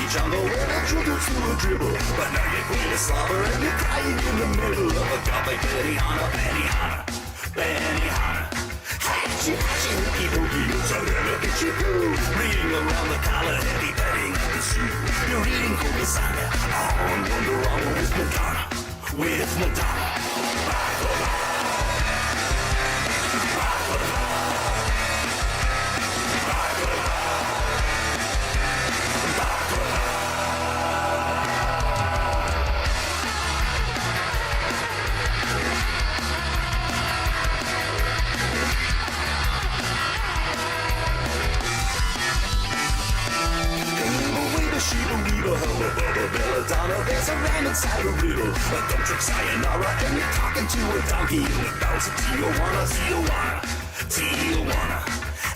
jungle where the juggle to a dribble. But now you're queen of slobber and you're crying in the middle of a gobby Benihana. Hatchy, hooky, hooky, so look at you go. Reading around the collar, heavy petting of the shoe. You're reading Kumisanga on Wonder Woman with Madonna. Belladonna, there's a ram inside a riddle. A dump truck sayonara, and you're talking to a donkey in the bells of Tijuana.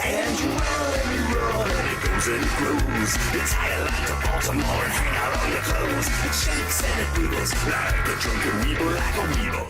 And you run, and it goes and it grows. You tie a line to Baltimore and hang out all your clothes. It shakes and it wiggles like a drunken weeble, like a weeble.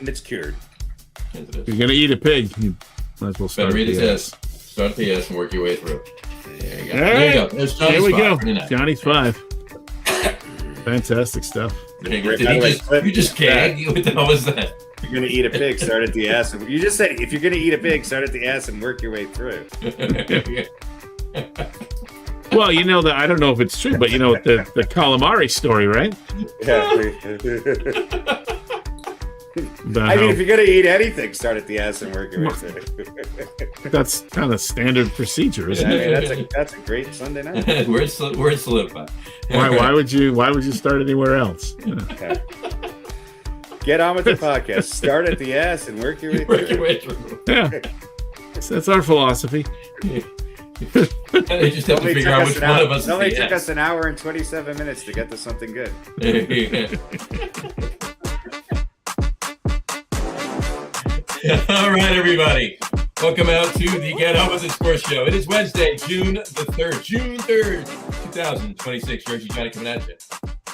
And it's cured. If you're gonna eat a pig, you might as well start. Better read the S. Start at the S and work your way through. There you go. All right. There you go. There's Johnny's Here we spot. go. Johnny's 5. Fantastic stuff. There you go. You just gagged? What the hell was that? If you're gonna eat a pig, start at the S. You just said if you're gonna eat a pig, start at the S and work your way through. Well, you know that I don't know if it's true, but you know the calamari story, right? Yeah. I mean, if you're gonna eat anything, start at the S and work your way through. That's kind of standard procedure, isn't it? I mean, that's a great Sunday night. Words to live by. Why would you start anywhere else? You know? Okay. Get on with the podcast. Start at the S and work your way through. Yeah, that's our philosophy. They just have to figure out which one of us. It only took us an hour and 27 minutes to get to something good. All right, everybody. Welcome out to the Get On With It Sports Show. It is Wednesday, June 3rd, 2026. Jersey Johnny coming at you.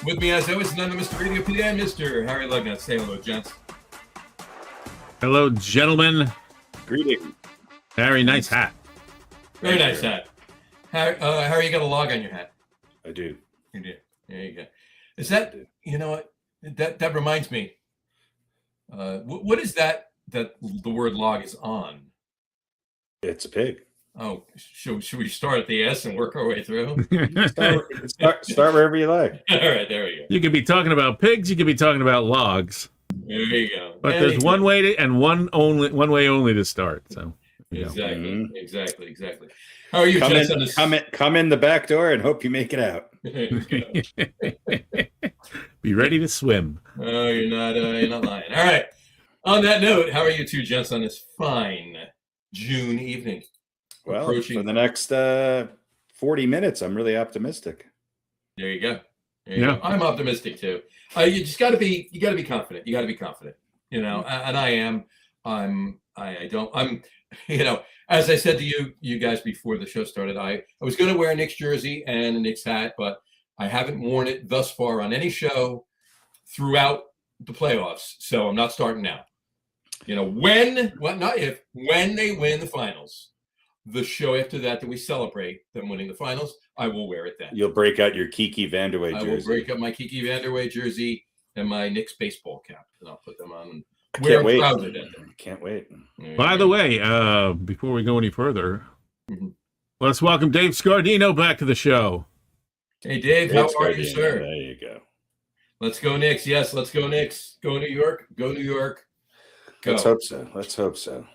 With me, as always, none of Mr. Radio PD and Mr. Harry Lugnuts. Say hello, gents. Hello, gentlemen. Greetings. Harry, nice hat. Very nice hat. Harry, you got a log on your hat. I do. You do. There you go. Is that, you know what? That reminds me. What is that the word log is on? It's a pig. Oh, should we start at the S and work our way through? Start wherever you like. All right, there we go. You could be talking about pigs. You could be talking about logs. There you go. But there's one way to, and one way only to start. So exactly. How are you, come in the back door and hope you make it out. Be ready to swim. Oh, you're not lying. All right. On that note, how are you two gents on this fine June evening? Well, for the next 40 minutes, I'm really optimistic. There you go. Go. I'm optimistic too. You just got to be. You got to be confident. You got to be confident. You know, and I am. I'm. You know, as I said to you guys before the show started, I was going to wear a Knicks jersey and a Knicks hat, but I haven't worn it thus far on any show throughout the playoffs, so I'm not starting now. When they win the finals, the show after that we celebrate them winning the finals, I will wear it then. You'll break out your Kiki Vanderway jersey. I will break out my Kiki Vanderway jersey and my Knicks baseball cap, and I'll put them on. Can't wait. Can't wait. By the way, before we go any further, let's welcome Dave Scardino back to the show. Hey, Dave, how are you, sir? There you go. Let's go Knicks. Yes, let's go Knicks. Go New York. Go New York. Go. Let's hope so.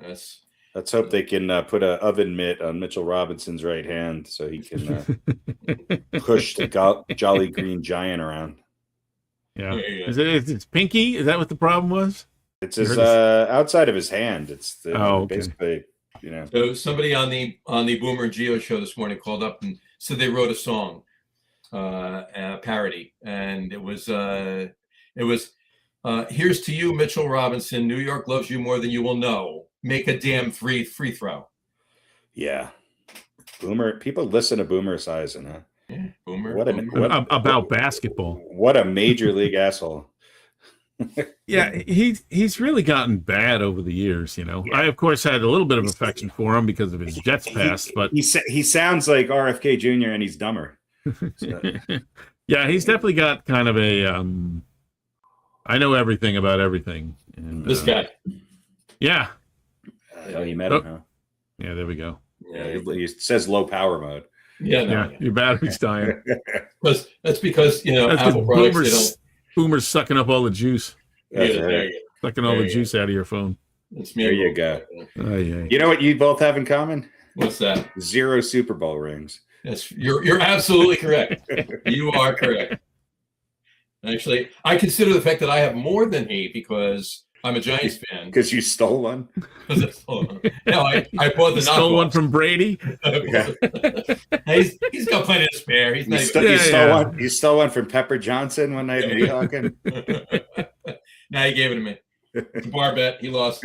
Yes. Let's hope they can put an oven mitt on Mitchell Robinson's right hand so he can push the Jolly Green Giant around. Yeah. Is it pinky? Is that what the problem was? It's his outside of his hand. It's okay. Basically, So somebody on the Boomer and Geo show this morning called up and said they wrote a song, a parody, and it was here's to you, Mitchell Robinson. New York loves you more than you will know. Make a damn free throw. Yeah, Boomer. People listen to Boomer Esiason, huh? Yeah, Boomer. About basketball. What a major league asshole. Yeah, he's really gotten bad over the years. Yeah. I of course had a little bit of affection for him because of his Jets past, but he sounds like RFK Jr. and he's dumber. So. Yeah, he's definitely got kind of a I know everything about everything. And, this guy. Yeah. You met him, huh? Yeah, there we go. Yeah, he says low power mode. Yeah, your battery's dying. That's because Apple products. Boomer's sucking up all the juice. Sucking all the juice out of your phone. There you go. Yeah. You know what you both have in common? What's that? 0 Super Bowl rings. Yes, you're absolutely correct. You are correct. Actually, I consider the fact that I have more than he because I'm a Giants fan. Because you stole one? No, I bought the stole one from Brady. He's got plenty to spare. You stole one from Pepper Johnson one night in Weehawken. Now he gave it to me. It's a bar bet. He lost.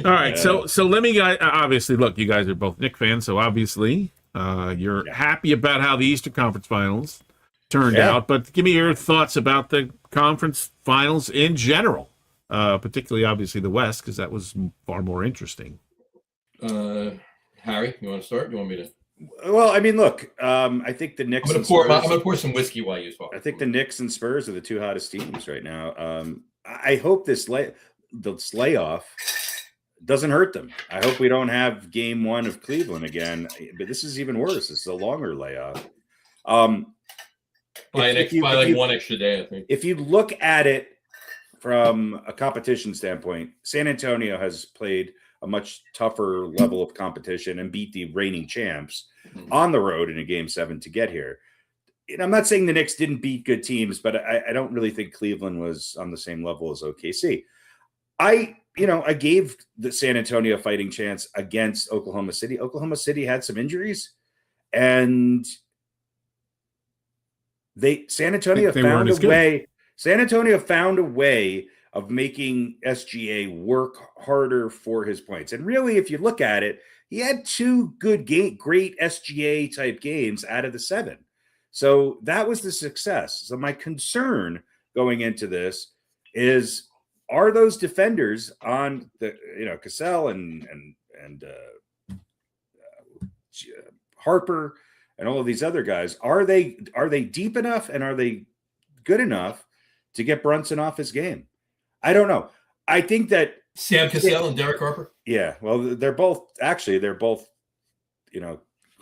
All right, so let me obviously look. You guys are both Knicks fans, so obviously you're happy about how the Eastern Conference Finals turned out. But give me your thoughts about the conference finals in general. Particularly, obviously, the West, because that was far more interesting. Harry, you want to start? You want me to? Well, I mean, look, I think the Knicks. I'm gonna pour some whiskey while you talk. I think the Knicks and Spurs are the two hottest teams right now. I hope this layoff doesn't hurt them. I hope we don't have Game 1 of Cleveland again. But this is even worse. This is a longer layoff. By one extra day, I think. If you look at it from a competition standpoint, San Antonio has played a much tougher level of competition and beat the reigning champs on the road in a Game 7 to get here. And I'm not saying the Knicks didn't beat good teams, but I don't really think Cleveland was on the same level as OKC. I gave the San Antonio a fighting chance against Oklahoma City. Oklahoma City had some injuries, and San Antonio found a way. San Antonio found a way of making SGA work harder for his points. And really, if you look at it, he had two great SGA type games out of the 7. So that was the success. So my concern going into this is, are those defenders on the, Cassell and Harper and all of these other guys, are they deep enough and are they good enough to get Brunson off his game? I don't know. I think that Sam Cassell and Derek Harper. Yeah, well, they're both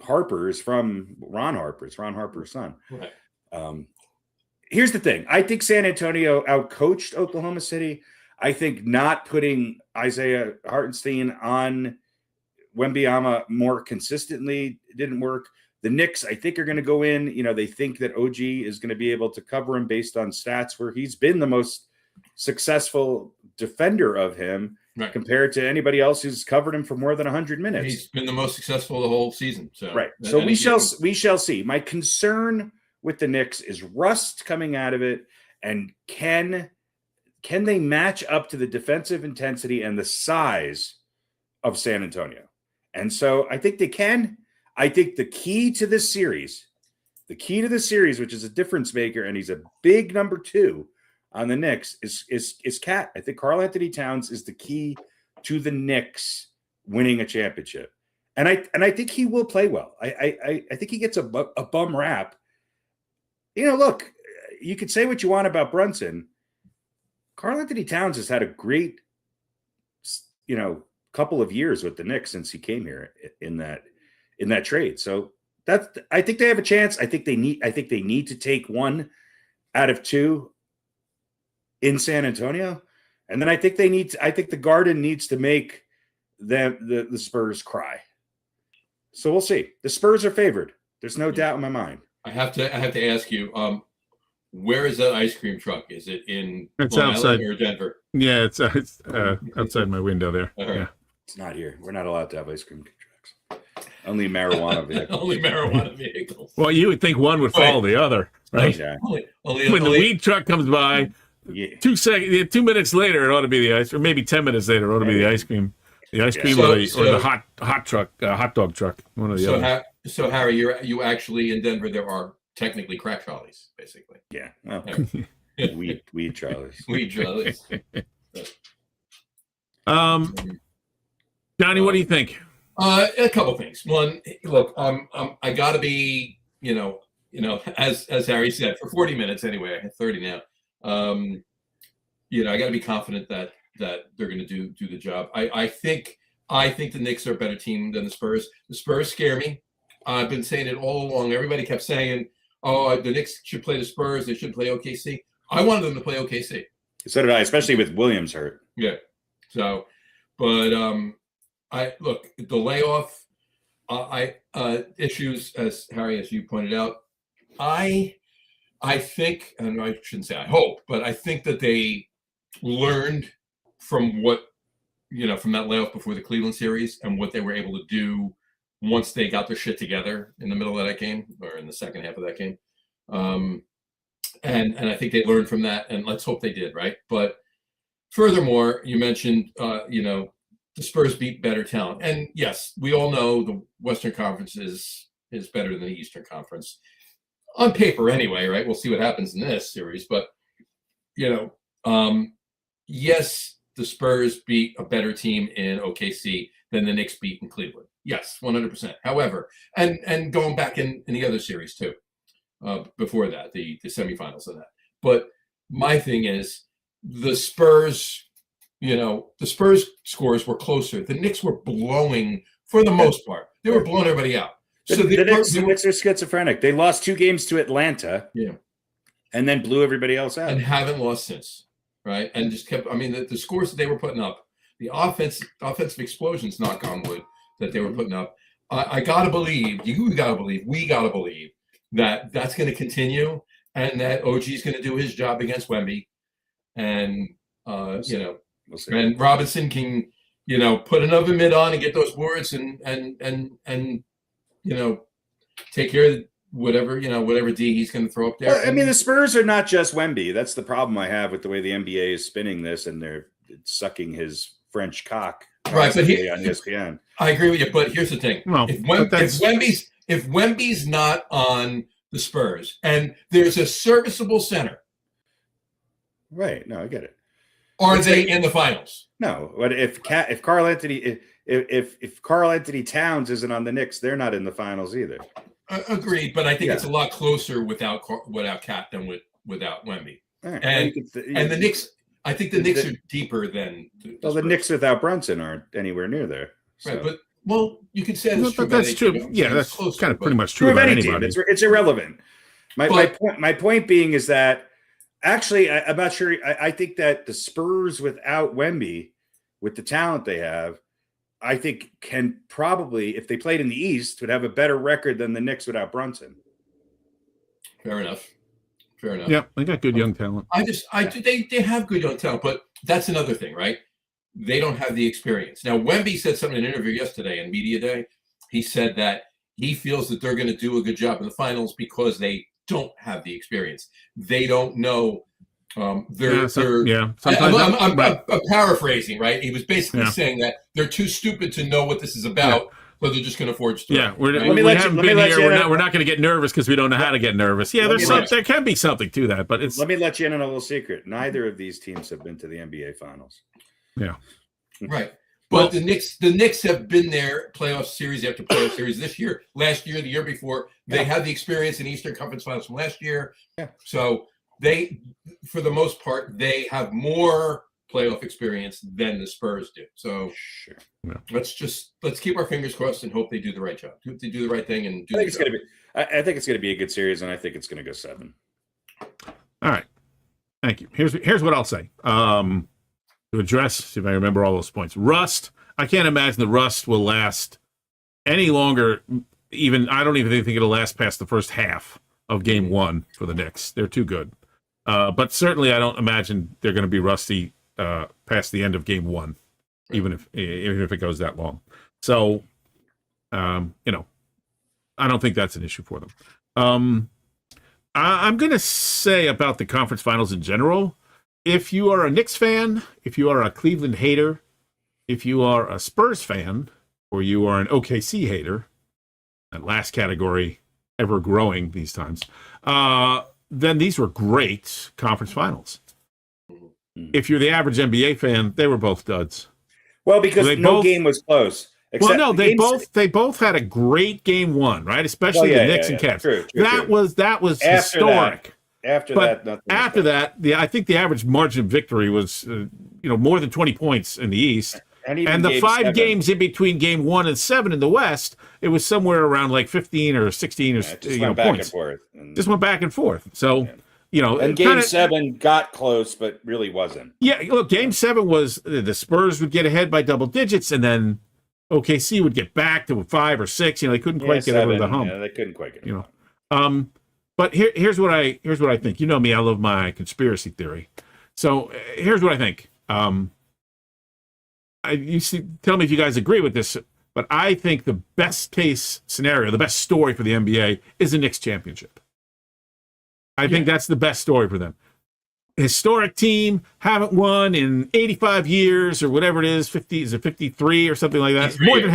Harper's from Ron Harper's son. Right. Here's the thing. I think San Antonio outcoached Oklahoma City. I think not putting Isaiah Hartenstein on Wembanyama more consistently didn't work. The Knicks, I think, are going to go in. They think that OG is going to be able to cover him based on stats where he's been the most successful defender of him compared to anybody else who's covered him for more than 100 minutes. He's been the most successful the whole season. So right. So we shall see. My concern with the Knicks is rust coming out of it, and can they match up to the defensive intensity and the size of San Antonio? And so I think they can. I think the key to this series, which is a difference maker, and he's a big number 2, on the Knicks is Cat. I think Karl Anthony Towns is the key to the Knicks winning a championship. And I think he will play well. I think he gets a bum rap. Look, you could say what you want about Brunson. Karl Anthony Towns has had a great, couple of years with the Knicks since he came here in that trade. So I think they have a chance. I think they need to take 1 out of 2 in San Antonio, and then I think the Garden needs to make the Spurs cry. So we'll see. The Spurs are favored. There's no doubt in my mind. I have to ask you, where is that ice cream truck? Is it in It's Long outside Island or Denver? Yeah, it's outside my window there. All right. Yeah. It's not here. We're not allowed to have ice cream trucks. Only marijuana vehicles. Only marijuana vehicles. Well, you would think one would follow the other, right? Yeah. When the weed truck comes by, Yeah. 2 minutes later, it ought to be the ice, or maybe 10 minutes later, it ought to be the ice cream. The ice cream or the hot dog truck. One of the other. So Harry, you actually in Denver. There are technically crack trolleys, basically. Yeah. Well, weed Charlies. Weed trolleys. Johnny, what do you think? A couple things. One, look, I got to be, as Harry said, for 40 minutes anyway. I had 30 now. I got to be confident that they're going to do the job. I think the Knicks are a better team than the Spurs. The Spurs scare me. I've been saying it all along. Everybody kept saying, "Oh, the Knicks should play the Spurs. They should play OKC." I wanted them to play OKC. So did I, especially with Williams hurt. Yeah. So, but I look the layoff, issues as Harry, as you pointed out. I think, and I shouldn't say I hope, but I think that they learned from from that layoff before the Cleveland series and what they were able to do once they got their shit together in the middle of that game or in the second half of that game. And I think they learned from that, and let's hope they did, right? But furthermore, you mentioned, the Spurs beat better talent. And yes, we all know the Western Conference is better than the Eastern Conference. On paper anyway, right? We'll see what happens in this series. But, yes, the Spurs beat a better team in OKC than the Knicks beat in Cleveland. Yes, 100%. However, and going back in the other series too, before that, the semifinals of that. But my thing is the Spurs, the Spurs scores were closer. The Knicks were blowing, for the most part. They were blowing everybody out. So the Knicks are schizophrenic. They lost 2 games to Atlanta, and then blew everybody else out, and haven't lost since, right? And just kept. I mean, the scores that they were putting up, the offensive explosions, knock on wood, that they were putting up. I gotta believe, we gotta believe that that's going to continue, and that OG is going to do his job against Wemby, and we'll see. And Robinson can, put another mid on and get those boards and take care of whatever D he's going to throw up there. Well, I mean, the Spurs are not just Wemby. That's the problem I have with the way the NBA is spinning this, and they're sucking his French cock. Right, but on ESPN. I agree with you, but here's the thing: well, if Wemby's not on the Spurs, and there's a serviceable center, right? No, I get it. Are they in the finals? No, but if Karl Anthony if Karl Anthony Towns isn't on the Knicks, they're not in the finals either. Agreed, but I think it's a lot closer without Cat than without Wemby. Right. And the Knicks, I think the Knicks are deeper than the Knicks without Brunson aren't anywhere near there. So. Right, but you could say that's true. Yeah, that's closer, kind of pretty much true about anybody. It's irrelevant. My point being is that actually I'm not sure. I think that the Spurs without Wemby, with the talent they have, I think can probably, if they played in the East, would have a better record than the Knicks without Brunson. Fair enough. Yeah, they got good young talent. They have good young talent, but that's another thing, right? They don't have the experience. Now, Wemby said something in an interview yesterday in Media Day. He said that he feels that they're going to do a good job in the finals because they don't have the experience. They don't know. I'm paraphrasing, right? He was basically saying that they're too stupid to know what this is about. but they're just going to forge through. Yeah, right? we haven't been here. We're not going to get nervous because we don't know how to get nervous. Yeah, there can be something to that, but it's. Let me let you in on a little secret. Neither of these teams have been to the NBA Finals. Yeah, right. But the Knicks have been there playoff series after playoff series this year, last year, the year before. They had the experience in Eastern Conference Finals from last year. Yeah. So they, for the most part, they have more playoff experience than the Spurs do. So sure. let's keep our fingers crossed and hope they do the right job. Hope they do the right thing and do. I think it's gonna be a good series, and I think it's gonna go 7. All right. Thank you. Here's what I'll say. To address, if I remember all those points. Rust, I can't imagine the rust will last any longer. I don't even think it'll last past the first half of game 1 for the Knicks. They're too good. But certainly I don't imagine they're going to be rusty past the end of game 1, even if it goes that long. So, I don't think that's an issue for them. I'm going to say about the conference finals in general, if you are a Knicks fan, if you are a Cleveland hater, if you are a Spurs fan, or you are an OKC hater, that last category ever growing these times, then these were great conference finals. If you're the average NBA fan, they were both duds. Well, because no game was close. Well, no, they both had a great game 1, right? Especially the Knicks and Cavs. True, that was historic. After that, I think the average margin of victory was, more than 20 points in the East. And the 5 games in between game 1 and 7 in the West, it was somewhere around like 15 or 16 or just went back points. And forth. Just went back and forth. So, and game 7 got close, but really wasn't. Yeah, look, game 7 was the Spurs would get ahead by double digits, and then OKC would get back to 5 or 6. They couldn't quite get over the hump. Yeah, they couldn't quite get over the hump. But here's what I think. You know me, I love my conspiracy theory. So here's what I think. Tell me if you guys agree with this, but I think the best case scenario, the best story for the NBA is the Knicks championship. I think that's the best story for them. Historic team, haven't won in 85 years or whatever it is, 53 or something like that. More than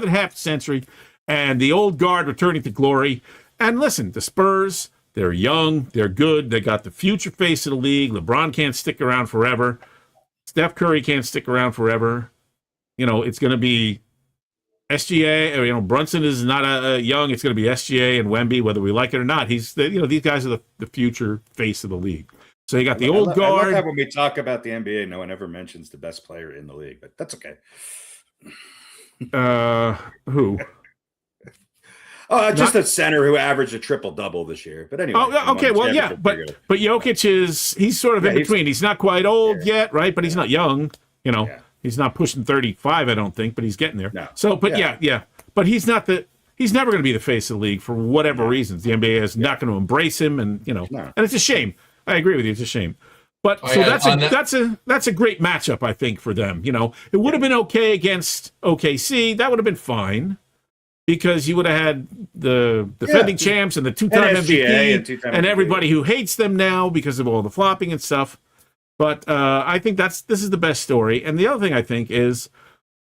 half a century, and the old guard returning to glory. And listen, the Spurs, they're young, they're good, they got the future face of the league. LeBron can't stick around forever. Steph Curry can't stick around forever. It's going to be SGA. Brunson is not young. It's going to be SGA and Wemby, whether we like it or not. These guys are the future face of the league. So you got the old guard. I love that when we talk about the NBA, no one ever mentions the best player in the league, but that's okay. Who? Just a center who averaged a triple-double this year. But anyway. Oh, okay. Well, yeah. But Jokic he's sort of in between. He's not quite old yet, right? But he's not young. He's not pushing 35, I don't think, but he's getting there. No. So, but yeah. But he's never going to be the face of the league for whatever reasons. The NBA is not going to embrace him, and and it's a shame. I agree with you. It's a shame. But that's a great matchup, I think, for them. It would have been okay against OKC. That would have been fine. Because you would have had the defending champs and the two-time MVP and everybody who hates them now because of all the flopping and stuff. But I think this is the best story. And the other thing I think is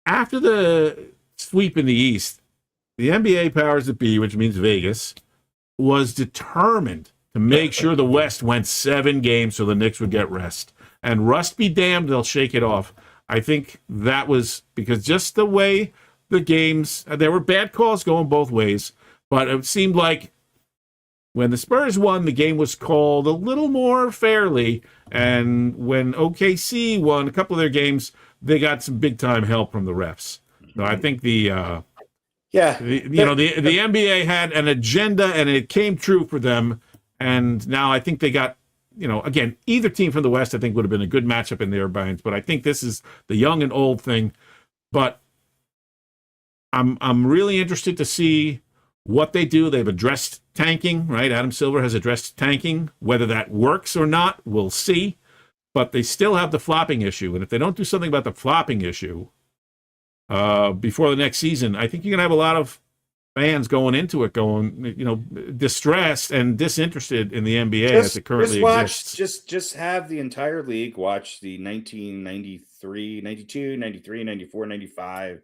after the sweep in the East, the NBA powers that be, which means Vegas, was determined to make sure the West went 7 games so the Knicks would get rest. And rust be damned, they'll shake it off. I think that was because just the way the games, there were bad calls going both ways, but it seemed like when the Spurs won, the game was called a little more fairly, and when OKC won a couple of their games, they got some big time help from the refs. So I think the NBA had an agenda, and it came true for them. And now I think they got, again, either team from the West I think would have been a good matchup in their minds, but I think this is the young and old thing. But I'm really interested to see what they do. They've addressed tanking, right? Adam Silver has addressed tanking. Whether that works or not, we'll see. But they still have the flopping issue. And if they don't do something about the flopping issue before the next season, I think you're going to have a lot of fans going into it distressed and disinterested in the NBA as it currently exists. Just have the entire league watch the 1993, 92, 93, 94, 95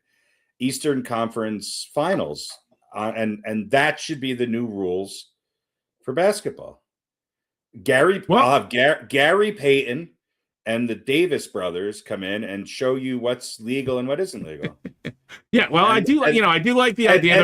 Eastern Conference Finals, and that should be the new rules for basketball. Gary Payton and the Davis brothers come in and show you what's legal and what isn't legal. Yeah, well, I do like the idea.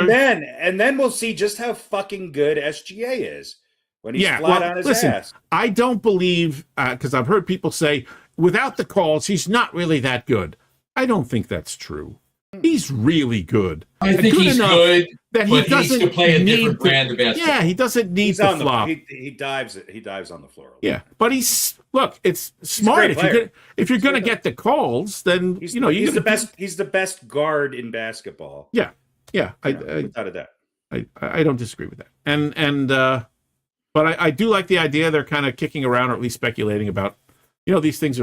And then we'll see just how fucking good SGA is when he's flat on his ass. I don't believe, because I've heard people say, without the calls, he's not really that good. I don't think that's true. He's really good. I think he's good, that but he needs to play a different brand of basketball. Yeah, he doesn't need to flop. He dives on the floor. Yeah, but it's smart. If you're going to get the calls, then he's the best. He's the best guard in basketball. Yeah. Without a doubt. I don't disagree with that. But I do like the idea they're kind of kicking around, or at least speculating about, these things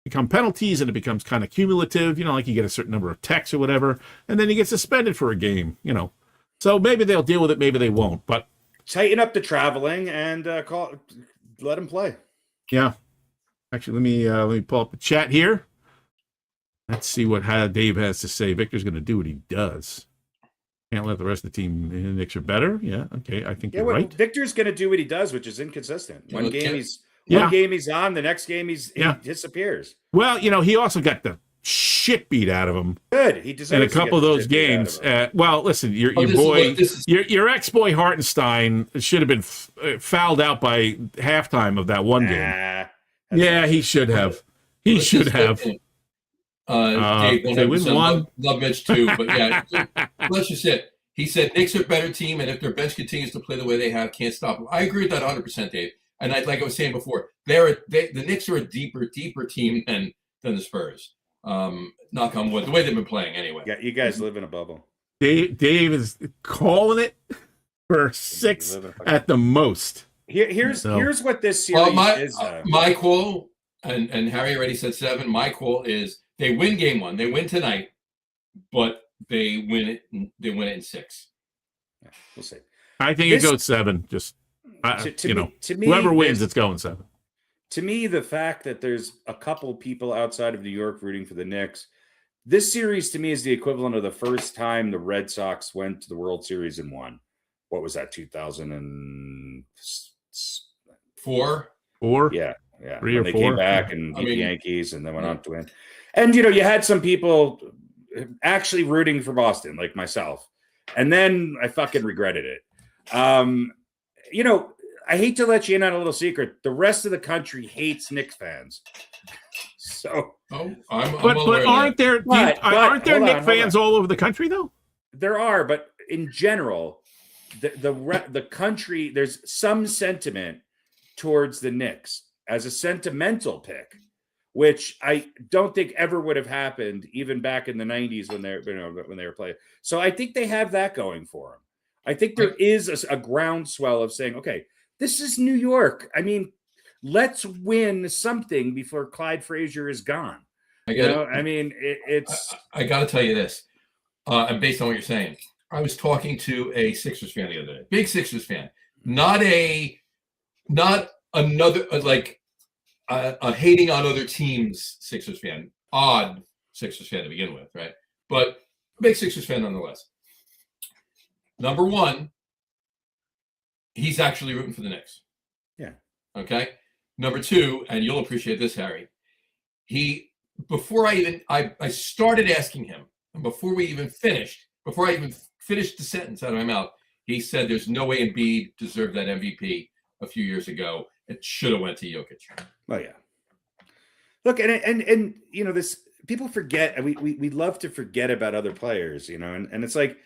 become penalties and it becomes kind of cumulative, like you get a certain number of techs or whatever, and then you get suspended for a game, So maybe they'll deal with it, maybe they won't, but tighten up the traveling and let him play. Yeah. Actually, let me pull up the chat here. Let's see what Dave has to say. Victor's going to do what he does. Can't let the rest of the team. The Knicks are better. Yeah. Okay. I think you're right. Victor's going to do what he does, which is inconsistent. One game he's on, the next game he disappears. Well, he also got the shit beat out of him. Good. He deserves in a couple of those games. Well, listen, your ex-boy Hartenstein should have been fouled out by halftime of that one game. Yeah, he should have. He should have. Dave, they win one. Love Mitch too, but yeah, let's just say he said Knicks are a better team, and if their bench continues to play the way they have, can't stop them. I agree with that 100%, Dave. And like I was saying before, the Knicks are a deeper team than the Spurs. Knock on wood, the way they've been playing anyway. Yeah, you guys live in a bubble. Dave is calling it for 6 at the most. Here's what this series is. My call, and Harry already said 7. My call is they win game 1. They win tonight, but they win it. They win it in 6. Yeah, we'll see. I think it goes 7. Just to me, whoever wins, it's going 7. To me, the fact that there's a couple people outside of New York rooting for the Knicks, this series to me is the equivalent of the first time the Red Sox went to the World Series and won. What was that, 2004? 4? Yeah. 3 or 4. They came back and beat the Yankees and then went on to win. And, you had some people actually rooting for Boston, like myself. And then I fucking regretted it. I hate to let you in on a little secret. The rest of the country hates Knicks fans. So, but aren't there Knicks fans all over the country though? There are, but in general, the country, there's some sentiment towards the Knicks as a sentimental pick, which I don't think ever would have happened even back in the 90s when they were playing. So I think they have that going for them. I think there is a groundswell of saying, okay, this is New York. I mean, let's win something before Clyde Frazier is gone. I got to tell you this, and based on what you're saying, I was talking to a Sixers fan the other day, big Sixers fan, not another a hating on other teams Sixers fan, odd Sixers fan to begin with, right? But big Sixers fan nonetheless. Number one, he's actually rooting for the Knicks. Yeah. Okay. Number 2, and you'll appreciate this, Harry. Before I started asking him, and before I even finished the sentence out of my mouth, he said there's no way Embiid deserved that MVP a few years ago. It should have went to Jokic. Oh yeah. Look, and this, people forget, we love to forget about other players, and it's like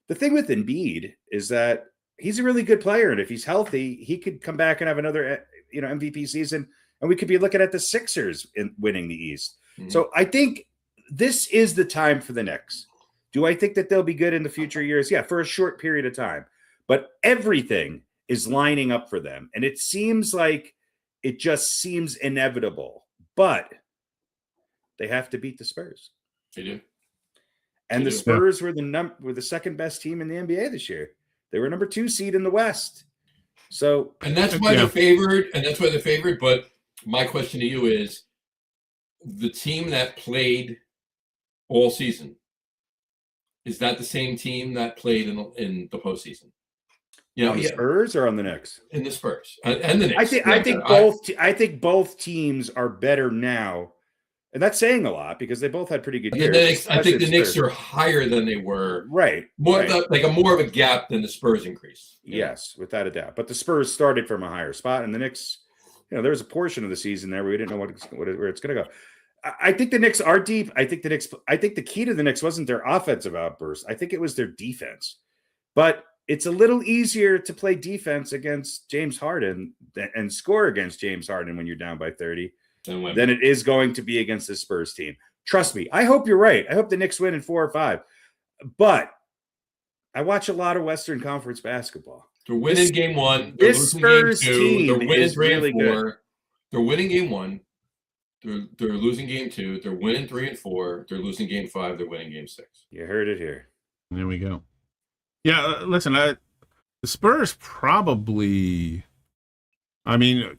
the thing with Embiid is that he's a really good player, and if he's healthy, he could come back and have another MVP season, and we could be looking at the Sixers in winning the East. Mm-hmm. So I think this is the time for the Knicks. Do I think that they'll be good in the future years? Yeah, for a short period of time. But everything is lining up for them, and it seems inevitable. But they have to beat the Spurs. They do. And the Spurs were the second best team in the NBA this year. They were number 2 seed in the West. So, and that's why they're favored. But my question to you is, the team that played all season, is that the same team that played in the postseason? You know, on the Spurs or on the Knicks? In the Spurs and the Knicks. I think both teams are better now, and that's saying a lot because they both had pretty good years. I think the Knicks are higher than they were. Right. More right. like more of a gap than the Spurs increase. Yes, without a doubt. But the Spurs started from a higher spot, and the Knicks, there was a portion of the season there where we didn't know where it's going to go. I think the Knicks are deep. I think the key to the Knicks wasn't their offensive outburst. I think it was their defense. But it's a little easier to play defense against James Harden and score against James Harden when you're down by 30 than it is going to be against the Spurs team. Trust me. I hope you're right. I hope the Knicks win in 4 or 5. But I watch a lot of Western Conference basketball. They're winning game 1. This Spurs team they're winning is 3 really and 4. good. They're winning game 1. They're losing game 2. They're winning 3 and 4. They're losing game 5. They're winning game 6. You heard it here. There we go. Yeah, listen, the Spurs probably, I mean,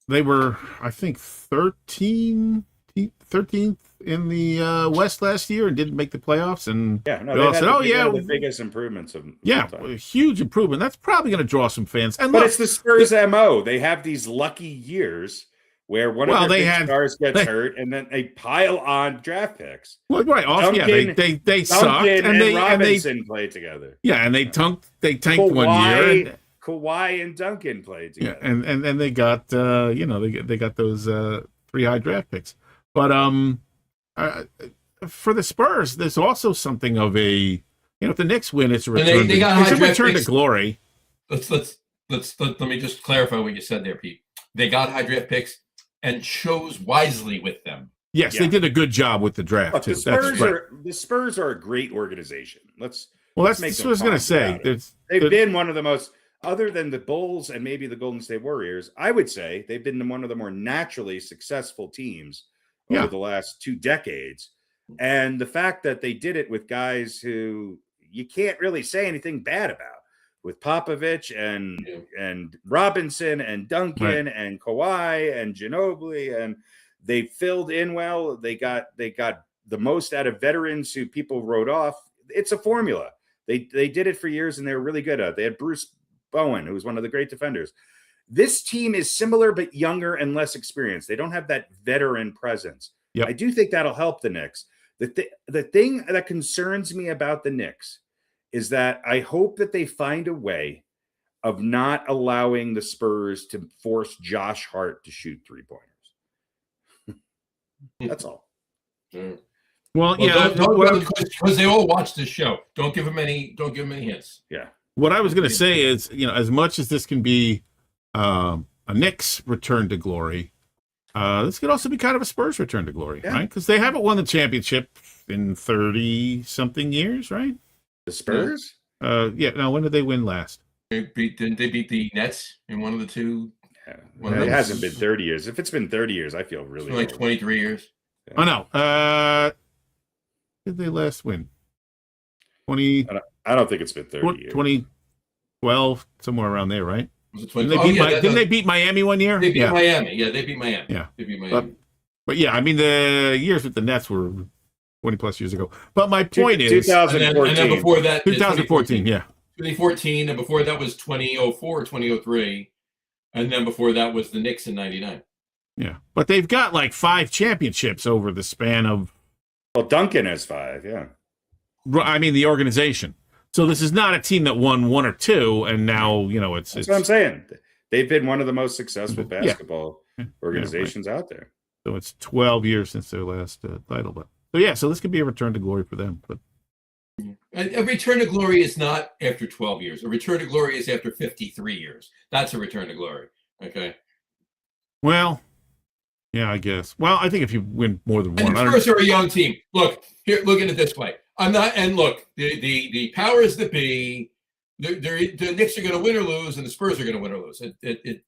they were, I think, 13th in the West last year and didn't make the playoffs. And they all said, the biggest improvements of a huge improvement. That's probably going to draw some fans. And but it's the Spurs MO. They have these lucky years where one of their stars gets hurt, and then they pile on draft picks. Well, right. Duncan, they sucked, and Robinson played together. Yeah, and they tanked Kawhi, 1 year. And, Kawhi and Duncan played together. Yeah, and they got they got those 3 high draft picks. But for the Spurs, there's also something of a if the Knicks win, it's a return. It's a return to glory. Let me just clarify what you said there, Pete. They got high draft picks and chose wisely with them. Yes, they did a good job with the draft. Look, the Spurs are a great organization. That's what I was going to say. They've been one of the most, other than the Bulls and maybe the Golden State Warriors, I would say they've been one of the more naturally successful teams over the last 2 decades. And the fact that they did it with guys who you can't really say anything bad about, with Popovich and Robinson and Duncan and Kawhi and Ginobili, and they filled in well. They got the most out of veterans who people wrote off. It's a formula. They did it for years, and they were really good at it. They had Bruce Bowen, who was one of the great defenders. This team is similar but younger and less experienced. They don't have that veteran presence. Yep. I do think that'll help the Knicks. The thing that concerns me about the Knicks is that I hope that they find a way of not allowing the Spurs to force Josh Hart to shoot 3-pointers. That's all. Well, because they all watch this show. Don't give them any hints. Yeah. What I was going to say is, as much as this can be a Knicks return to glory, this could also be kind of a Spurs return to glory, right? Because they haven't won the championship in 30-something years, right? The Spurs? No, when did they win last? Didn't they beat the Nets in one of the 2? It hasn't been 30 years. If it's been 30 years, I feel really like 23 years. Yeah. Oh, no. Did they last win? 20. I don't think it's been 30 years. 2012, somewhere around there, right? Was it didn't they beat Miami one year? They beat Miami. Yeah, they beat Miami. Yeah. They beat Miami. But yeah, I mean, the years with the Nets were 20 plus years ago. But my point is 2014. And then before that, 2014, 2014, and before that was 2004, 2003. And then before that was the Knicks in 99. Yeah. But they've got like 5 championships over the span of. Well, Duncan has 5, yeah. I mean, the organization. So this is not a team that won 1 or 2, and now, it's. That's what I'm saying. They've been one of the most successful basketball organizations out there. So it's 12 years since their last title. But so this could be a return to glory for them. But a return to glory is not after 12 years. A return to glory is after 53 years. That's a return to glory. Okay. Well, yeah, I guess. Well, I think if you win more than one, the Spurs are a young team. Look at it this way. I'm not. And look, the powers that be, the Knicks are going to win or lose, and the Spurs are going to win or lose.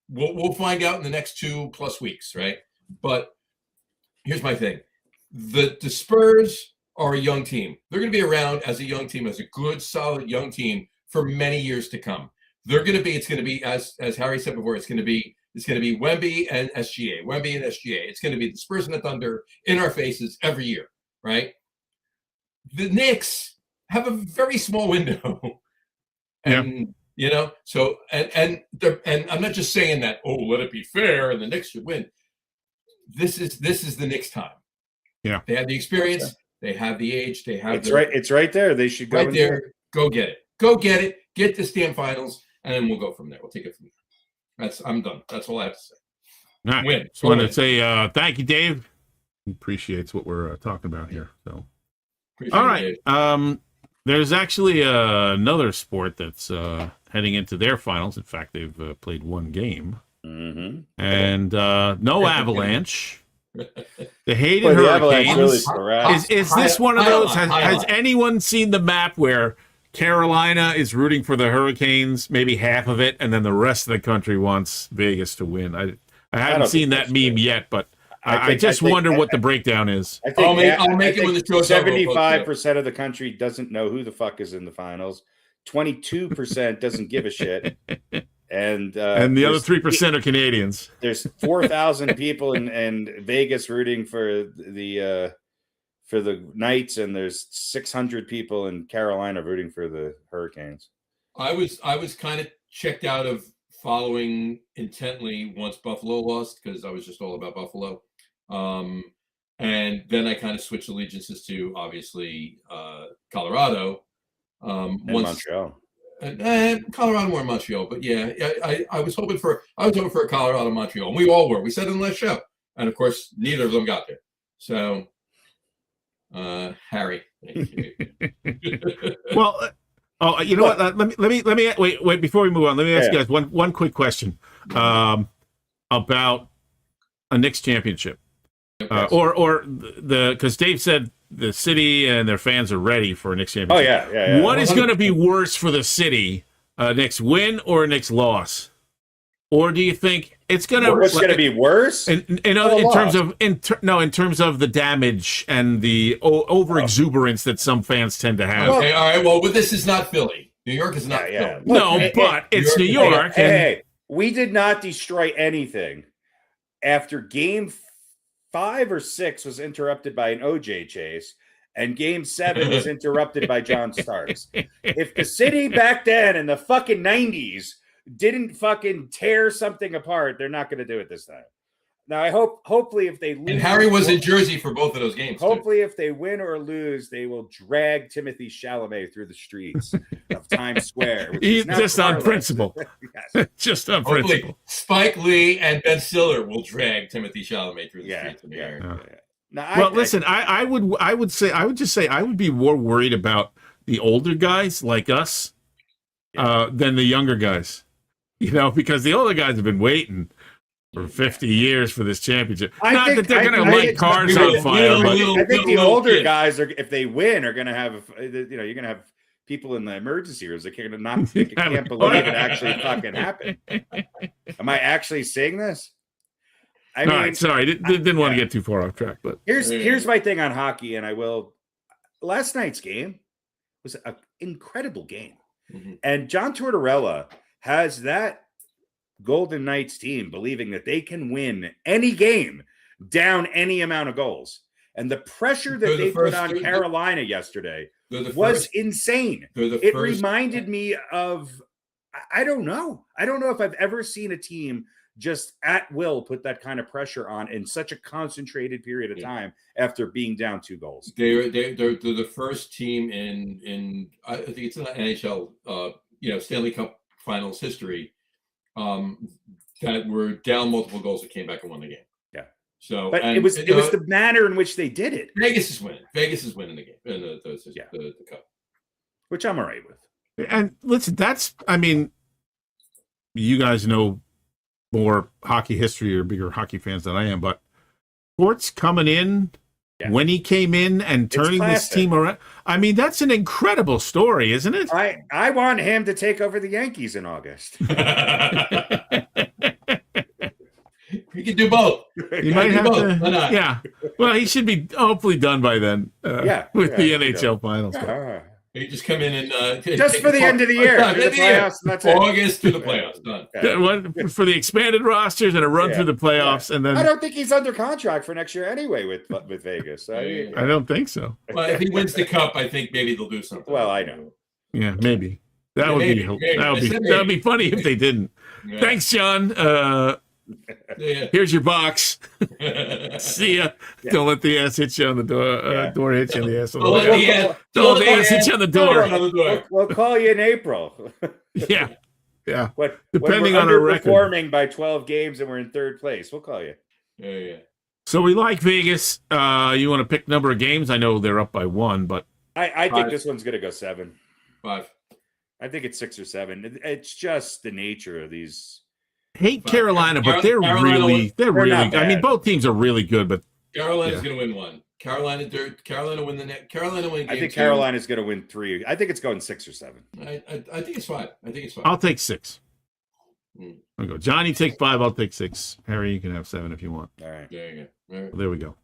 We'll find out in the next 2+ weeks, right? But here's my thing: the Spurs are a young team. They're going to be around as a young team, as a good, solid young team for many years to come. They're going to be. It's going to be, as Harry said before, it's going to be Wemby and SGA. Wemby and SGA. It's going to be the Spurs and the Thunder in our faces every year, right? the Knicks have a very small window, and so and I'm not just saying that. Oh, let it be fair, and the Knicks should win. This is the Knicks' time. Yeah, they have the experience, they have the age, they have It's right there. They should go right there. Go get it. Get the stand finals, and then we'll go from there. We'll take it from there. I'm done. That's all I have to say. All right. Win. Just wanted to say thank you, Dave. He appreciates what we're talking about here. So, all right. There's actually another sport that's heading into their finals. In fact, they've played one game, and no Avalanche. The hated Hurricanes. Really is this one of those? Has anyone seen the map where Carolina is rooting for the Hurricanes, maybe half of it, and then the rest of the country wants Vegas to win? I haven't seen that meme yet, but I just wonder what the breakdown is. I'll make it when the show's over. 75% of the country doesn't know who the fuck is in the finals. 22% doesn't give a shit. And the other 3% are Canadians. There's 4,000 people in Vegas rooting for the Knights, and there's 600 people in Carolina rooting for the Hurricanes. I was kind of checked out of following intently once Buffalo lost, because I was just all about Buffalo. And then I kind of switched allegiances to obviously Colorado. And Montreal. Colorado or Montreal, but yeah, I was hoping for a Colorado Montreal, and we all were. We said in the last show, and of course, neither of them got there. So, Harry, thank you. Well, you know what? Let me wait before we move on. Let me ask you guys one quick question about a Knicks championship, or because Dave said the city and their fans are ready for a Knicks championship. Oh yeah. What is going to be worse for the city, a Knicks win or a Knicks loss? Or do you think it's going to? What's going to be worse? In terms of the damage and the over exuberance that some fans tend to have. Okay, all right. Well, but this is not Philly. New York is not Philly. No, but it's New York. Hey, we did not destroy anything after Game 5 or 6 was interrupted by an OJ chase, and Game 7 was interrupted by John Starks. If the city back then in the fucking 90s didn't fucking tear something apart, they're not going to do it this time. Now, hopefully if they lose. And Harry was in Jersey for both of those games. Hopefully if they win or lose, they will drag Timothy Chalamet through the streets of Times Square. Just on principle. Just on principle. Spike Lee and Ben Stiller will drag Timothy Chalamet through the streets of New York. Now, listen, I would just say I would be more worried about the older guys like us than the younger guys. Because the older guys have been waiting for 50 years for this championship. Not that they're going to light cars on fire, but I think the older guys are, if they win, are going to have, you're going to have people in the emergency rooms that can't believe it actually fucking happened. Am I actually saying this? All right, sorry, didn't want to get too far off track, but here's my thing on hockey, and last night's game was an incredible game, and John Tortorella has that Golden Knights team believing that they can win any game down any amount of goals. And the pressure that they put on Carolina yesterday was insane. It reminded me of, I don't know if I've ever seen a team just at will put that kind of pressure on in such a concentrated period of time after being down 2 goals. They're the first team in I think it's in the NHL Stanley Cup Finals history that were down multiple goals that came back and won the game. Yeah. So, but it was the manner in which they did it. Vegas is winning the game in the cup, which I'm all right with. And listen, you guys know more hockey history or bigger hockey fans than I am, but Sports coming in when he came in and turning this team around. That's an incredible story, isn't it? I want him to take over the Yankees in August. He can do both. He might have to. Yeah. Well, he should be hopefully done by then. With the NHL finals. You just come in and just for the end of the year, End of the year. That's it. August to the playoffs. Done. Yeah. For the expanded rosters and a run through the playoffs, and then I don't think he's under contract for next year anyway with Vegas. I don't think so. Well, if he wins the cup, I think maybe they'll do something. Well, I know. Yeah, maybe that would maybe, be maybe. that would be funny if they didn't. Yeah. Thanks, John. Here's your box. See ya. Yeah. Don't let the ass hit you on the door. Door hit you in the ass. Don't let the ass hit you on the door. We'll call you in April. Yeah. Depending on our record. Performing by 12 games and we're in third place, we'll call you. Yeah. So we like Vegas. You want to pick number of games? I know they're up by 1, but I think this one's going to go 7. 5. I think it's 6 or 7. It's just the nature of these. Hate Carolina, but they're Carolina really. not I mean, bad. Both teams are really good, but Carolina's going to win 1. Carolina win the next. Carolina win. Game I think 2. Carolina's going to win 3. I think it's going 6 or 7. I think it's 5. I'll take 6. Mm. I'll go. Johnny, take 5. I'll take 6. Harry, you can have 7 if you want. All right. There you go. All right. There we go.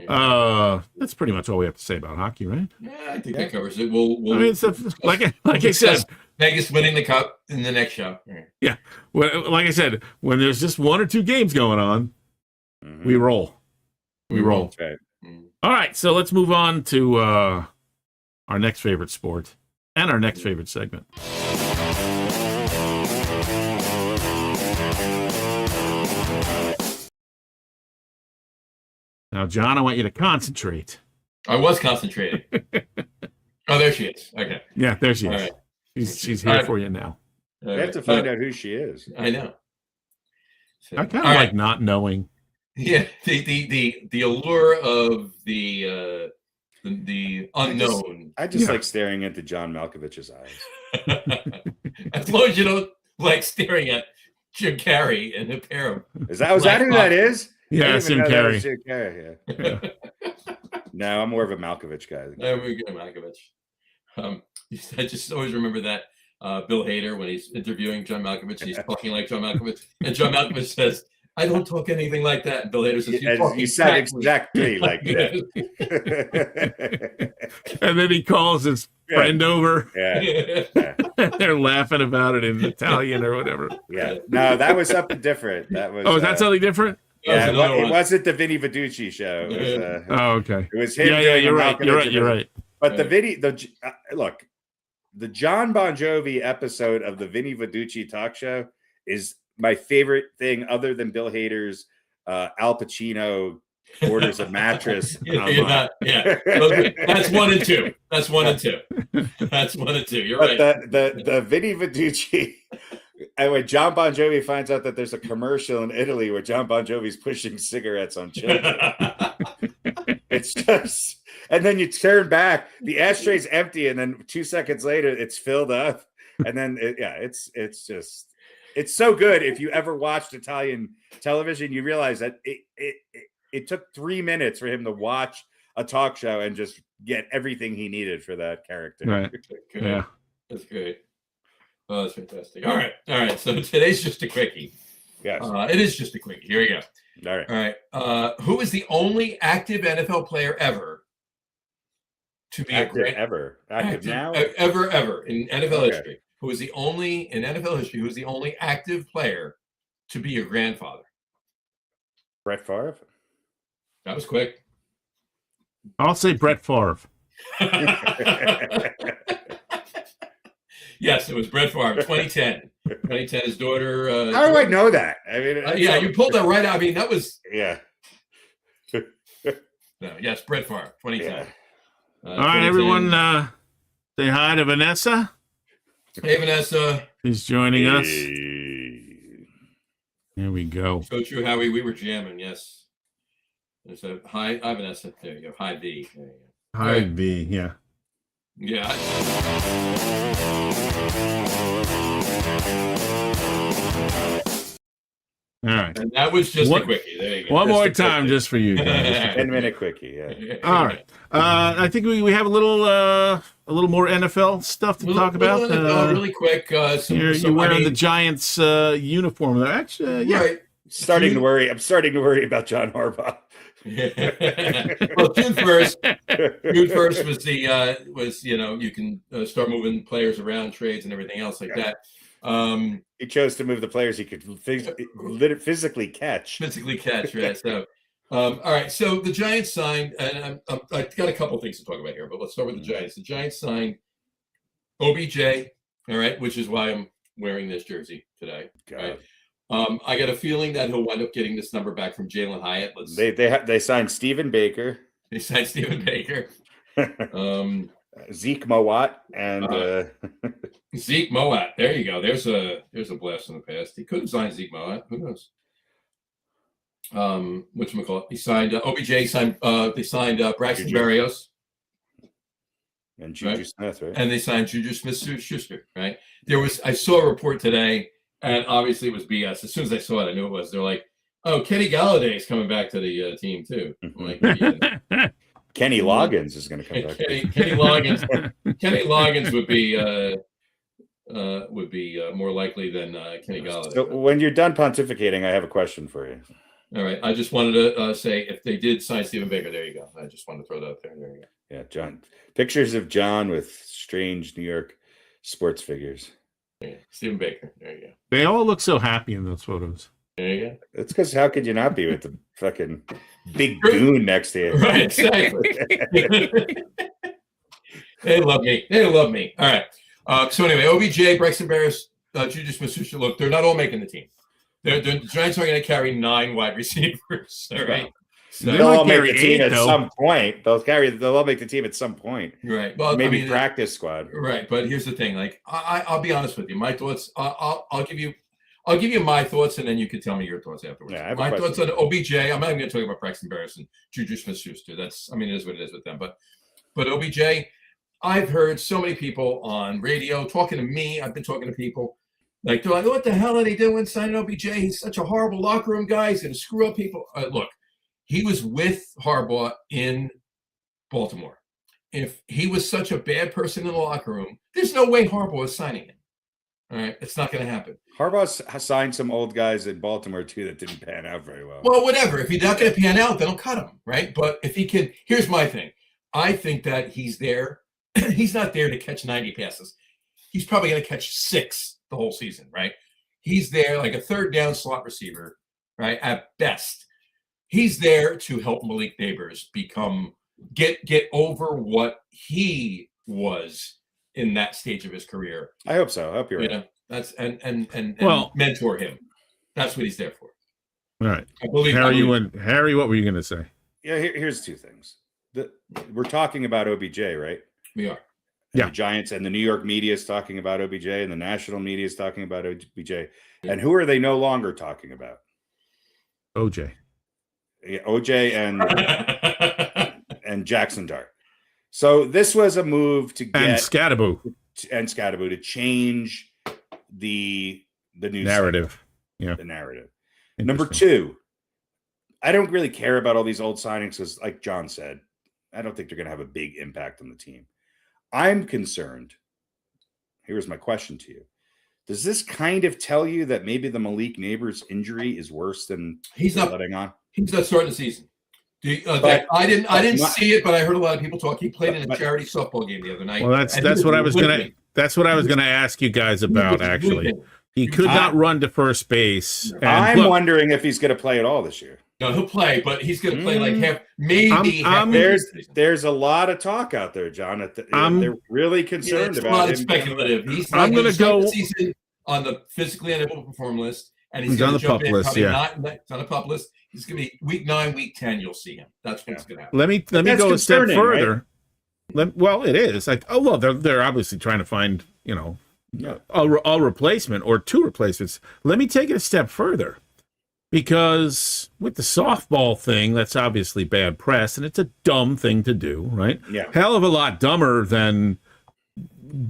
Yeah. That's pretty much all we have to say about hockey, right? Yeah, I think that covers it. We'll I mean, it's like I said, Vegas winning the cup in the next show. All right. yeah. Well, like I said, when there's just 1 or 2 games going on, Mm-hmm. we roll. We roll. That's right. All right, so let's move on to our next favorite sport and our next favorite segment. Now, John, I want you to concentrate. I was concentrating. Oh, there she is. Okay. Yeah, there she is. All right. She's here for you now. We have to find out who she is. I know. So, I kind all of right. like not knowing. Yeah, the allure of the unknown. I just like staring into John Malkovich's eyes. As long as you don't like staring at Jim Carrey and a pair of. Is that who that is? Yeah, Jim Carrey. Jim Carrey. Yeah. No, I'm more of a Malkovich guy. There we go, Malkovich. I just always remember that Bill Hader when he's interviewing John Malkovich, he's talking like John Malkovich, and John Malkovich says, "I don't talk anything like that." And Bill Hader says, He said exactly like that. And then he calls his friend over. Yeah. They're laughing about it in Italian or whatever. Yeah. No, that was something different. That was. Oh, is that something different? Yeah, it wasn't the Vinny Viducci show. It was, Oh, okay. It was him. Yeah, doing you're a right. Malkovich You're right. But look, the John Bon Jovi episode of the Vinny Viducci talk show is my favorite thing, other than Bill Hader's Al Pacino orders a mattress. Yeah, that's 1 and 2. That's 1 and 2. That's 1 and 2. You're But right. the Vinny Viducci. And when John Bon Jovi finds out that there's a commercial in Italy where John Bon Jovi's pushing cigarettes on children, it's just, and then you turn back, the ashtray's empty, and then 2 seconds later, it's filled up, and then it's so good. If you ever watched Italian television, you realize that it took 3 minutes for him to watch a talk show and just get everything he needed for that character. Right. Yeah. That's great. Oh, that's fantastic. All right. So today's just a quickie. Yes. It is just a quickie. Here we go. All right. All right. Who is the only active NFL player ever to be Active a great active now? ever in NFL Okay. history? Who is the only in NFL history? Who is the only active player to be your grandfather? Brett Favre. That was quick. I'll say Brett Favre. Yes, it was Brett Favre, 2010. 2010, his daughter. How do I know that? I mean, Yeah, you pulled that right out. I mean, that was. Yeah. No, yes, Brett Favre, 2010. Yeah. All right, everyone, say hi to Vanessa. Hey, Vanessa. She's joining us. There we go. So true, Howie. We were jamming, yes. There's a hi, Vanessa. There you go. Hi, V. There you go. Hi, right. V. Yeah. Yeah. All right. And that was just a quickie. There you go. One Just more a time, quickie. just for you guys. 10-minute quickie. Yeah. All right. I think we have a little more NFL stuff to talk about. Really quick. You're wearing the Giants uniform there. Actually, yeah. Right. I'm starting to worry about John Harbaugh. Well, June 1st was you can start moving players around, trades and everything else like that. He chose to move the players he could physically catch. Right? So, all right. So the Giants signed, and I've got a couple things to talk about here, but let's start with the Giants. The Giants signed OBJ, all right, which is why I'm wearing this jersey today. Right? I got a feeling that he'll wind up getting this number back from Jalen Hyatt. They signed Stephen Baker. They signed Stephen Baker. Zeke Mowat and Zeke Mowat. There you go. There's a blast in the past. He could have signed Zeke Mowat. Who knows? Whatchamacallit? He signed OBJ. They signed Braxton Berrios and Juju Smith, right? And they signed Juju Smith-Schuster. Right. I saw a report today, and obviously it was BS. As soon as I saw it, I knew it was. They're like, "Oh, Kenny Galladay is coming back to the team too." Like, Kenny Loggins is going to come back. Kenny Loggins would be more likely than Kenny Galladay. So when you're done pontificating, I have a question for you. All right. I just wanted to say if they did sign Stephen Baker, there you go. I just wanted to throw that out there. There you go. Yeah, John. Pictures of John with strange New York sports figures. Yeah, Stephen Baker. There you go. They all look so happy in those photos. There you go. That's because how could you not be with the fucking big goon next to you? Right, exactly. They love me. All right. So anyway, OBJ, Braxton Berrios, Juju Smith-Schuster. Look, they're not all making the team. The Giants are going to carry 9 wide receivers. All right. So they'll all make the team at some point. They'll all make the team at some point. Right. Well, maybe practice squad. Right. But here's the thing. Like, I'll be honest with you. My thoughts. I'll give you my thoughts, and then you can tell me your thoughts afterwards. Yeah, my thoughts on OBJ. I'm not even going to talk about Braxton Berrios and Juju Smith-Schuster. It is what it is with them. But OBJ, I've heard so many people on radio talking to me. I've been talking to people. Like, they're like, what the hell are they doing signing OBJ? He's such a horrible locker room guy. He's going to screw up people. Look, he was with Harbaugh in Baltimore. If he was such a bad person in the locker room, there's no way Harbaugh is signing him. All right, it's not going to happen. Harbaugh signed some old guys in Baltimore, too, that didn't pan out very well. Well, whatever. If he's not going to pan out, then they'll cut him, right? But if he can – here's my thing. I think that he's there. He's not there to catch 90 passes. He's probably going to catch 6 the whole season, right? He's there like a third down slot receiver, right? At best. He's there to help Malik Neighbors get over what he was in that stage of his career. I hope so. I hope you're right. That's and mentor him. That's what he's there for. All right. I believe Harry, what were you going to say? Yeah, here's 2 things. We're talking about OBJ, right? We are. And the Giants and the New York media is talking about OBJ, and the national media is talking about OBJ. And who are they no longer talking about? OJ. Yeah, OJ and Jackson Dart. So this was a move to get Scatterbo to change the news narrative. Cycle, the narrative. Number 2, I don't really care about all these old signings because, like John said, I don't think they're going to have a big impact on the team. I'm concerned. Here's my question to you. Does this kind of tell you that maybe the Malik Neighbors injury is worse than he's not letting on? He's not starting the season. I didn't see it, but I heard a lot of people talk. He played in a charity softball game the other night. Well, that's what I was gonna ask you guys about. Actually, he could not run to first base. I'm wondering if he's going to play at all this year. No, he'll play, but he's going to play like half, maybe. There's a lot of talk out there, John. They're really concerned about him. A lot of speculative. I'm going to go the season on the physically unable to perform list, and he's on going the to jump pup in. list. Yeah, it's on the pup list. He's going to be week 9, week 10. You'll see him. That's what's going to happen. Let me go a step further. Right? Well, it is like they're obviously trying to find a replacement or 2 replacements. Let me take it a step further. Because with the softball thing, that's obviously bad press, and it's a dumb thing to do, right? Yeah. Hell of a lot dumber than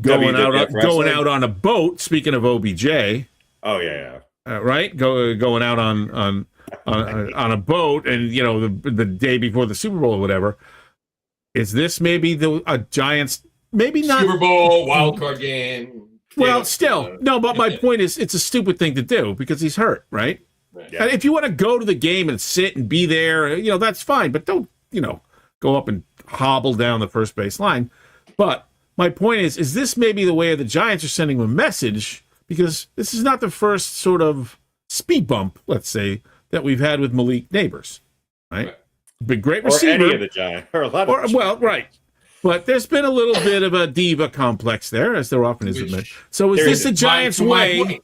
going out on a boat. Speaking of OBJ. Oh yeah. Right, going out on a boat, and the day before the Super Bowl or whatever. Is this maybe a Giants? Maybe not Super Bowl wild card game. Well, still no. But my point is, it's a stupid thing to do because he's hurt, right? Right. Yeah. And if you want to go to the game and sit and be there, that's fine. But don't, go up and hobble down the first base line. But my point is this maybe the way the Giants are sending a message, because this is not the first sort of speed bump, let's say, that we've had with Malik Neighbors, right? Big, great receiver. Or any of the Giants. Or a lot of right. But there's been a little bit of a diva complex there, as there often is admitted. So is this the Giants' way?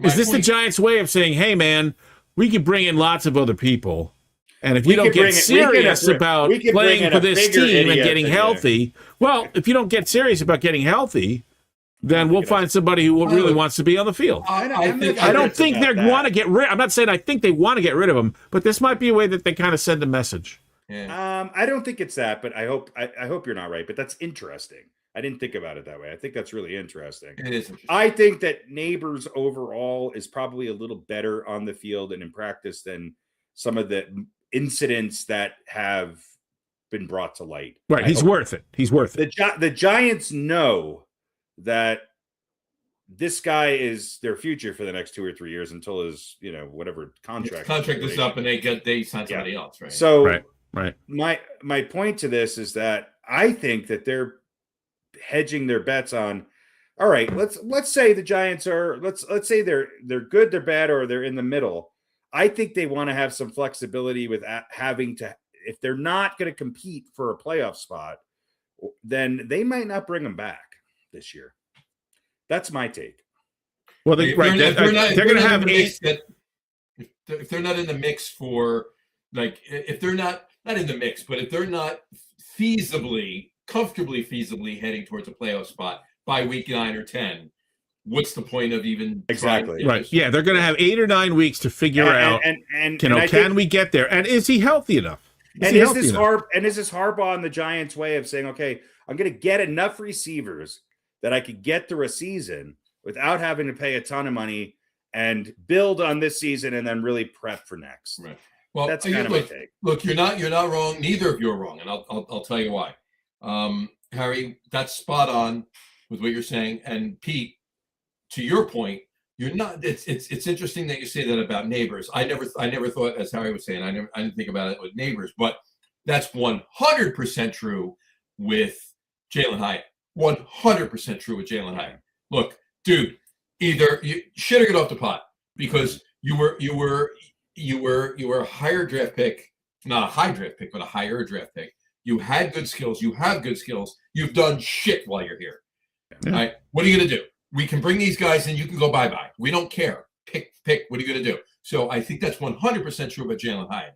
Is this the Giants' way of saying, hey, man, we can bring in lots of other people, and if you don't get serious about playing for this team and getting healthy, well, if you don't get serious about getting healthy, then we'll find somebody who really wants to be on the field. I don't think they want to get rid. I'm not saying I think they want to get rid of him, but this might be a way that they kind of send a message. Yeah. I don't think it's that, but I hope you're not right. But that's interesting. I didn't think about it that way. I think that's really interesting. It is interesting. I think that Neighbors overall is probably a little better on the field and in practice than some of the incidents that have been brought to light. Right, he's worth it. He's worth it. The Giants know that this guy is their future for the next 2 or 3 years until his, whatever contract is up and they sign somebody else, right? So right. My point to this is that I think that they're hedging their bets on, all right, let's say the Giants are let's say they're good, they're bad, or they're in the middle. I think they want to have some flexibility with having to, if they're not going to compete for a playoff spot, then they might not bring them back this year. That's my take. Well, they're going to have eight. If they're not in the mix for, like, if they're not in the mix, but if they're not comfortably feasibly heading towards a playoff spot by week 9 or 10, what's the point of even exactly right? Yeah, they're going to have 8 or 9 weeks to figure out. Can we get there? And is he healthy enough? Is this Harbaugh and the Giants' way of saying, okay, I'm going to get enough receivers that I could get through a season without having to pay a ton of money and build on this season and then really prep for next. Right. Well, that's kind of my take. Look, you're not wrong. Neither of you are wrong, and I'll tell you why. Harry, that's spot on with what you're saying. And Pete, to your point, you're not. It's interesting that you say that about Neighbors. I never thought, as Harry was saying, I didn't think about it with Neighbors, but that's 100% true with Jalen Hyatt. 100% true with Jalen Hyatt. Look, dude, either you should have got off the pot because you were a higher draft pick, not a high draft pick, but a higher draft pick. You had good skills. You have good skills. You've done shit while you're here. Yeah. All right. What are you going to do? We can bring these guys in. You can go bye-bye. We don't care. Pick. What are you going to do? So I think that's 100% true about Jalen Hyatt.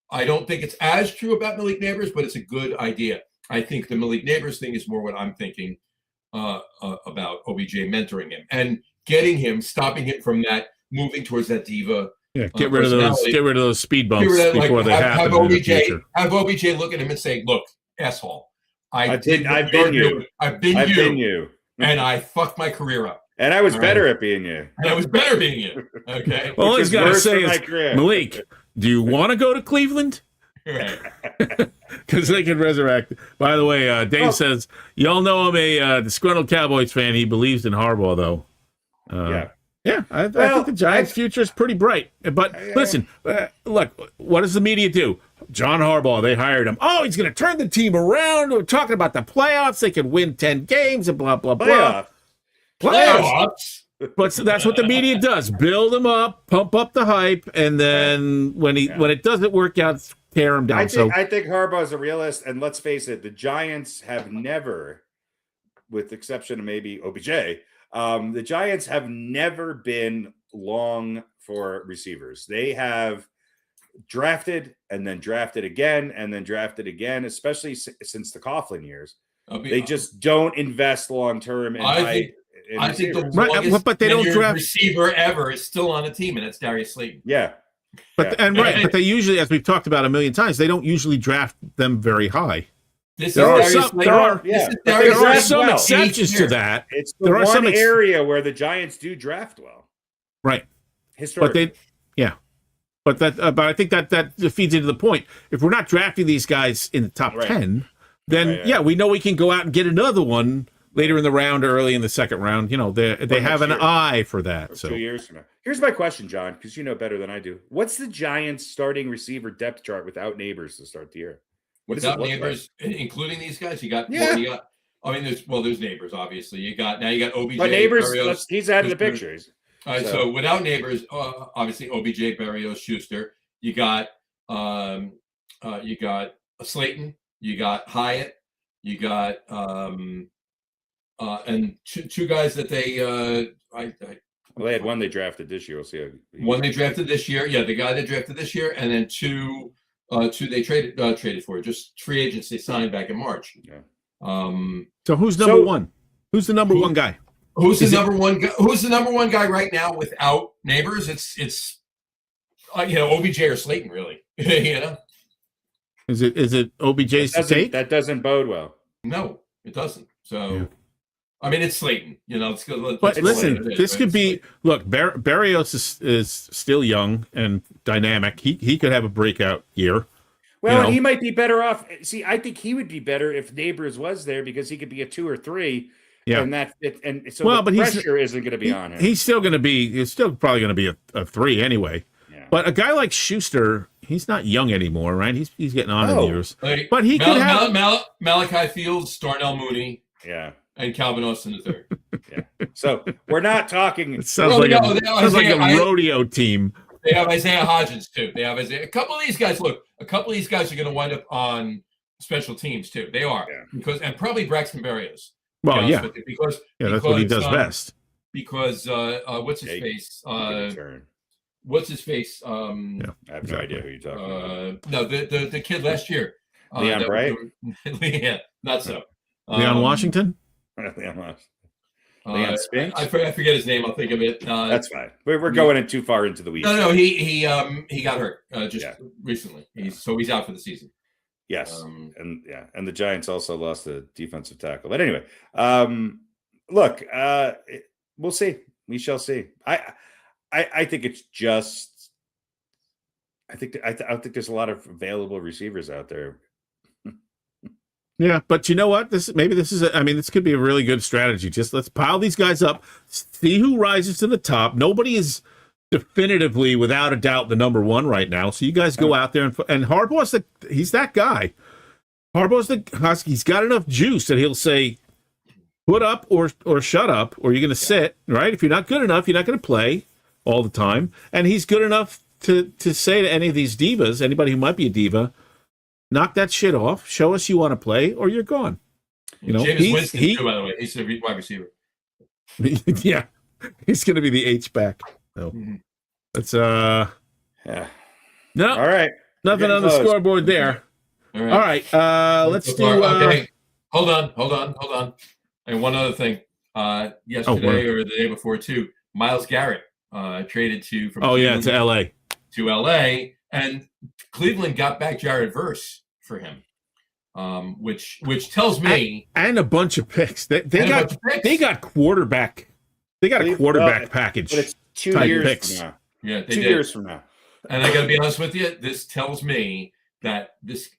I don't think it's as true about Malik Neighbors, but it's a good idea. I think the Malik Neighbors thing is more what I'm thinking about OBJ mentoring him and getting him, stopping him from that, moving towards that diva. Yeah, get rid of those speed bumps before they happen. Have OBJ look at him and say, "Look, asshole, I've been you, and I fucked my career up, and I was better at being you, Okay. Well, all he's got to say is, Malik, do you want to go to Cleveland? Right. Because they can resurrect. By the way, Dave says, y'all know I'm a disgruntled Cowboys fan. He believes in Harbaugh, though. I think the Giants' future is pretty bright. But listen, look, what does the media do? John Harbaugh, they hired him. Oh, he's going to turn the team around. We're talking about the playoffs. They could win 10 games and blah, blah, blah. Playoffs. But that's what the media does. Build him up, pump up the hype, and then when it doesn't work out, tear him down. I think Harbaugh is a realist, and let's face it, the Giants have never, with the exception of maybe OBJ, the Giants have never been long for receivers. They have drafted and then drafted again and then drafted again, especially since the Coughlin years. They just don't invest long term. I think the longest but they don't draft receiver ever is still on a team, and it's Darius Slayton. Yeah. But they usually, as we've talked about a million times, they don't usually draft them very high. There are some exceptions to that. It's one area where the Giants do draft well, right? Historically, but I think that feeds into the point. If we're not drafting these guys in the top 10, then we know we can go out and get another one later in the round, early in the second round. You know, they have an eye for that. So 2 years from now. Here's my question, John, because you know better than I do. What's the Giants' starting receiver depth chart without Neighbors to start the year? What Without Neighbors, including these guys, you got. I mean, there's Neighbors, obviously. You got OBJ. But Neighbors, Berrios, he's out of the picture. All right, so without Neighbors, obviously OBJ, Berrios, Schuster. You got Slayton. You got Hyatt. You got and two guys that they they had one they drafted this year. We'll see. One they drafted this year. Yeah, the guy they drafted this year, and then two they traded for, just free agents they signed back in March. Yeah. So who's number one? Who's the number one guy? Who's the number one guy? Who's the number one guy right now without Neighbors? It's OBJ or Slayton, really. Is it OBJ's take? That doesn't bode well. No, it doesn't. So. Yeah. I mean, it's Slayton, let's go. But listen, this could be. Look, Berrios is still young and dynamic. He could have a breakout year. Well, he might be better off. See, I think he would be better if Neighbors was there because he could be a 2 or 3. Yeah, and so the pressure isn't going to be on him. He's still probably going to be a 3 anyway. Yeah. But a guy like Schuster, he's not young anymore, right? He's getting on in years. But he could have Malachi Fields, Darnell Mooney. Yeah. And Calvin Austin III. Yeah. So we're not talking. It sounds like a rodeo team. They have Isaiah Hodgins too. They have Isaiah. A couple of these guys are going to wind up on special teams too. They are and probably Braxton Berrios. Well, yeah, because that's what he does best. Because what's his face? What's his face? I have no idea who you're talking about. No, the kid last year. Leon Bright. Yeah, not so. Leon Washington. Leon Spinks? I forget his name. I'll think of it. That's fine. We're going in too far into the weeds. No. He got hurt recently. He's out for the season. Yes, and the Giants also lost a defensive tackle. But anyway, look, we'll see. We shall see. I think it's just. I don't think there's a lot of available receivers out there. Yeah, but you know what? This could be a really good strategy. Just let's pile these guys up, see who rises to the top. Nobody is definitively, without a doubt, the number one right now. So you guys go out there and Harbaugh's he's that guy. He's got enough juice that he'll say, put up or shut up, or you're going to sit. Right? If you're not good enough, you're not going to play all the time. And he's good enough to say to any of these divas, anybody who might be a diva, knock that shit off. Show us you want to play, or you're gone. James Winston, too, by the way, he's a wide receiver. Yeah, he's going to be the H back. So that's No, all right. Nothing on the scoreboard there. All right. Let's do. Okay, hold on. And one other thing. Yesterday or the day before too, Myles Garrett traded to Cleveland to LA, and Cleveland got back Jared Verse for him, which tells me and a bunch of picks. They got quarterback. They got a quarterback package. But it's 2 years from now. Yeah, 2 years from now. And I got to be honest with you. This tells me that this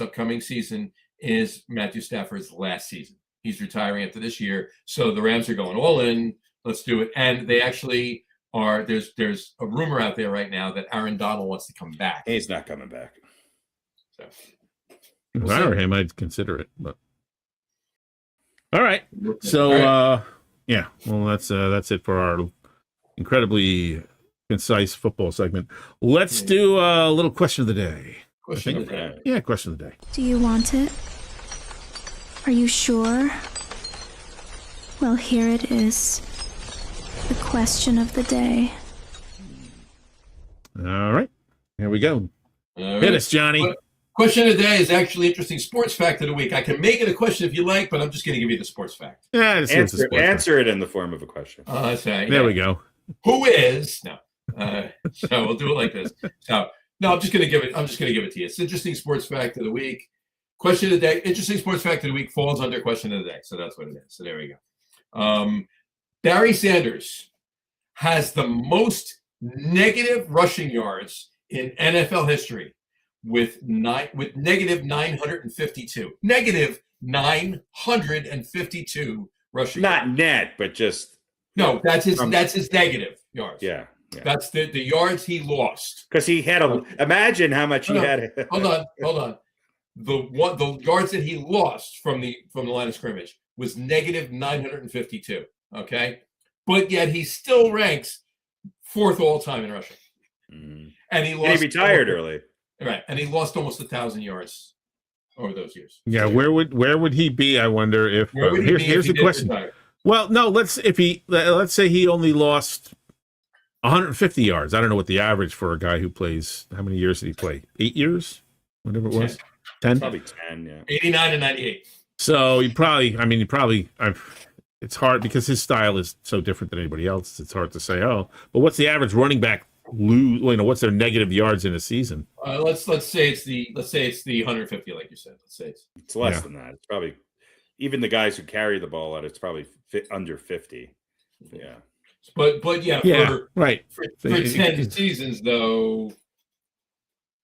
upcoming season is Matthew Stafford's last season. He's retiring after this year, so the Rams are going all in. Let's do it. And they actually are. There's a rumor out there right now that Aaron Donald wants to come back. He's not coming back. So if I were him, I'd consider it. But all right. So well, that's it for our incredibly concise football segment. Let's do a little question of the day. Question of the day. Yeah, question of the day. Do you want it? Are you sure? Well, here it is. The question of the day. All right. Here we go. Right. Hit us, Johnny. Question of the day is actually interesting sports fact of the week. I can make it a question if you like, but I'm just going to give you the sports fact. Yeah, answer it in the form of a question. There we go. Who is no? So we'll do it like this. So no, I'm just going to give it to you. It's interesting sports fact of the week. Question of the day. Interesting sports fact of the week falls under question of the day. So that's what it is. So there we go. Barry Sanders has the most negative rushing yards in NFL history with negative 952. Negative 952 rushing. Not net, but just no. That's his negative yards. Yeah. That's the yards he lost. Because he had imagine how much he had. Hold on. The yards that he lost from the line of scrimmage was negative 952. Okay, but yet he still ranks 4th all time in rushing. Mm-hmm. And he retired early. Right, and he lost almost 1,000 yards over those years. Yeah, where would he be? I wonder if. Here's the question. Retire? Well, no. Let's say he only lost 150 yards. I don't know what the average for a guy who plays. How many years did he play? 8 years, whatever it was. 10. Probably 10. Yeah. 89 and 98. So it's hard because his style is so different than anybody else. It's hard to say. Oh, but what's the average running back lose? What's their negative yards in a season? Let's say it's the 150, like you said. Let's say it's less than that. It's probably even the guys who carry the ball out. It's probably under 50. Yeah. But for 10 seasons though.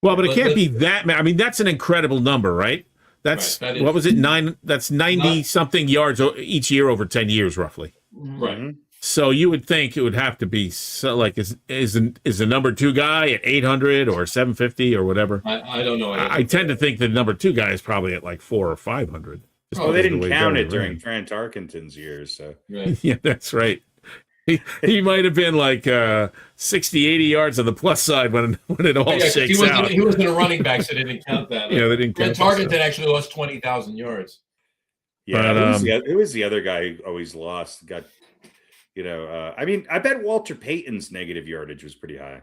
Well, but it can't be that. I mean, that's an incredible number, right? That's what was it? That's 90 something yards each year over 10 years, roughly. Right. Mm-hmm. So you would think it would have to be is the number 2 guy at 800 or 750 or whatever. I don't know. I tend to think the number 2 guy is probably at like 400 or 500. Oh, they didn't count it during Trent Tarkenton's years. So yeah, that's right. He might have been like 60, 80 yards on the plus side when it all shakes out. He wasn't a running back, so they didn't count that. Yeah, they didn't count that. Tarkenton actually lost 20,000 yards. Yeah, who was the other guy who always lost? I bet Walter Payton's negative yardage was pretty high.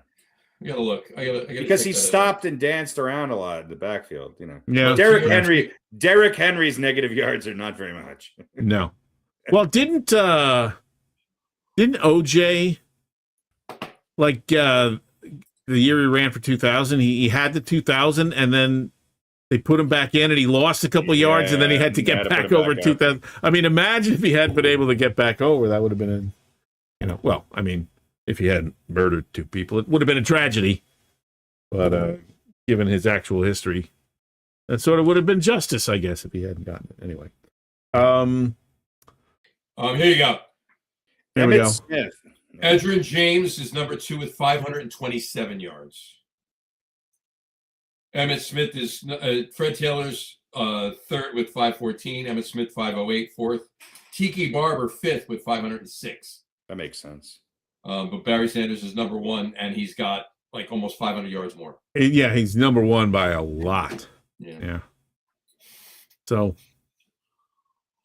I gotta look. I gotta because he stopped and danced around a lot in the backfield. Yeah. Derrick Henry's negative yards are not very much. No. Well, didn't OJ the year he ran for 2,000? He had the 2,000, and then they put him back in, and he lost a couple of yards, and then he had to get back over 2,000. I mean, imagine if he hadn't been able to get back over. That would have been if he hadn't murdered 2 people, it would have been a tragedy. But given his actual history, that sort of would have been justice, I guess, if he hadn't gotten it. Anyway. Here you go. There we go. Smith. Edgerrin James is number 2 with 527 yards. Emmitt Smith is Fred Taylor's 3rd with 514. Emmitt Smith 508, 4th. Tiki Barber 5th with 506. That makes sense. But Barry Sanders is number 1, and he's got like almost 500 yards more. Yeah, he's number 1 by a lot. Yeah. So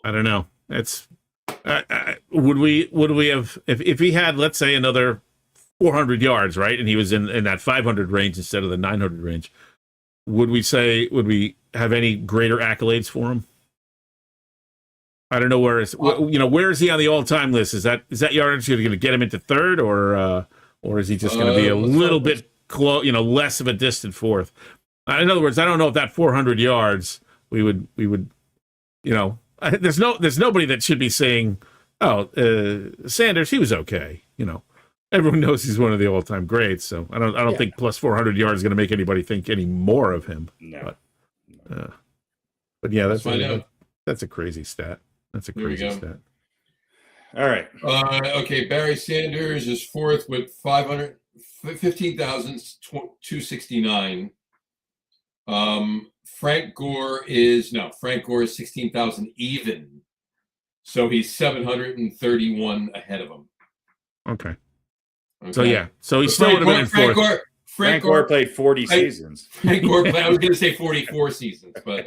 I don't know. It's would we have if he had, let's say, another 400 yards, right, and he was in that 500 range instead of the 900 range, would we have any greater accolades for him? I don't know where is he on the all-time list? Is that yardage going to get him into 3rd, or is he just going to be a little bit close, less of a distant 4th? In other words, I don't know if that 400 yards we would there's nobody that should be saying, oh, Sanders, he was okay. Everyone knows he's one of the all-time greats. So I don't think plus 400 yards is going to make anybody think any more of him. No. But yeah, that's a crazy stat. That's a crazy stat. All right. Okay, Barry Sanders is 4th with 15,269. Frank Gore is 16,000 even. So he's 731 ahead of him. Okay. So he's still would have been in 4th. Frank Gore played 40 seasons. Frank Gore played, I was going to say 44 seasons, but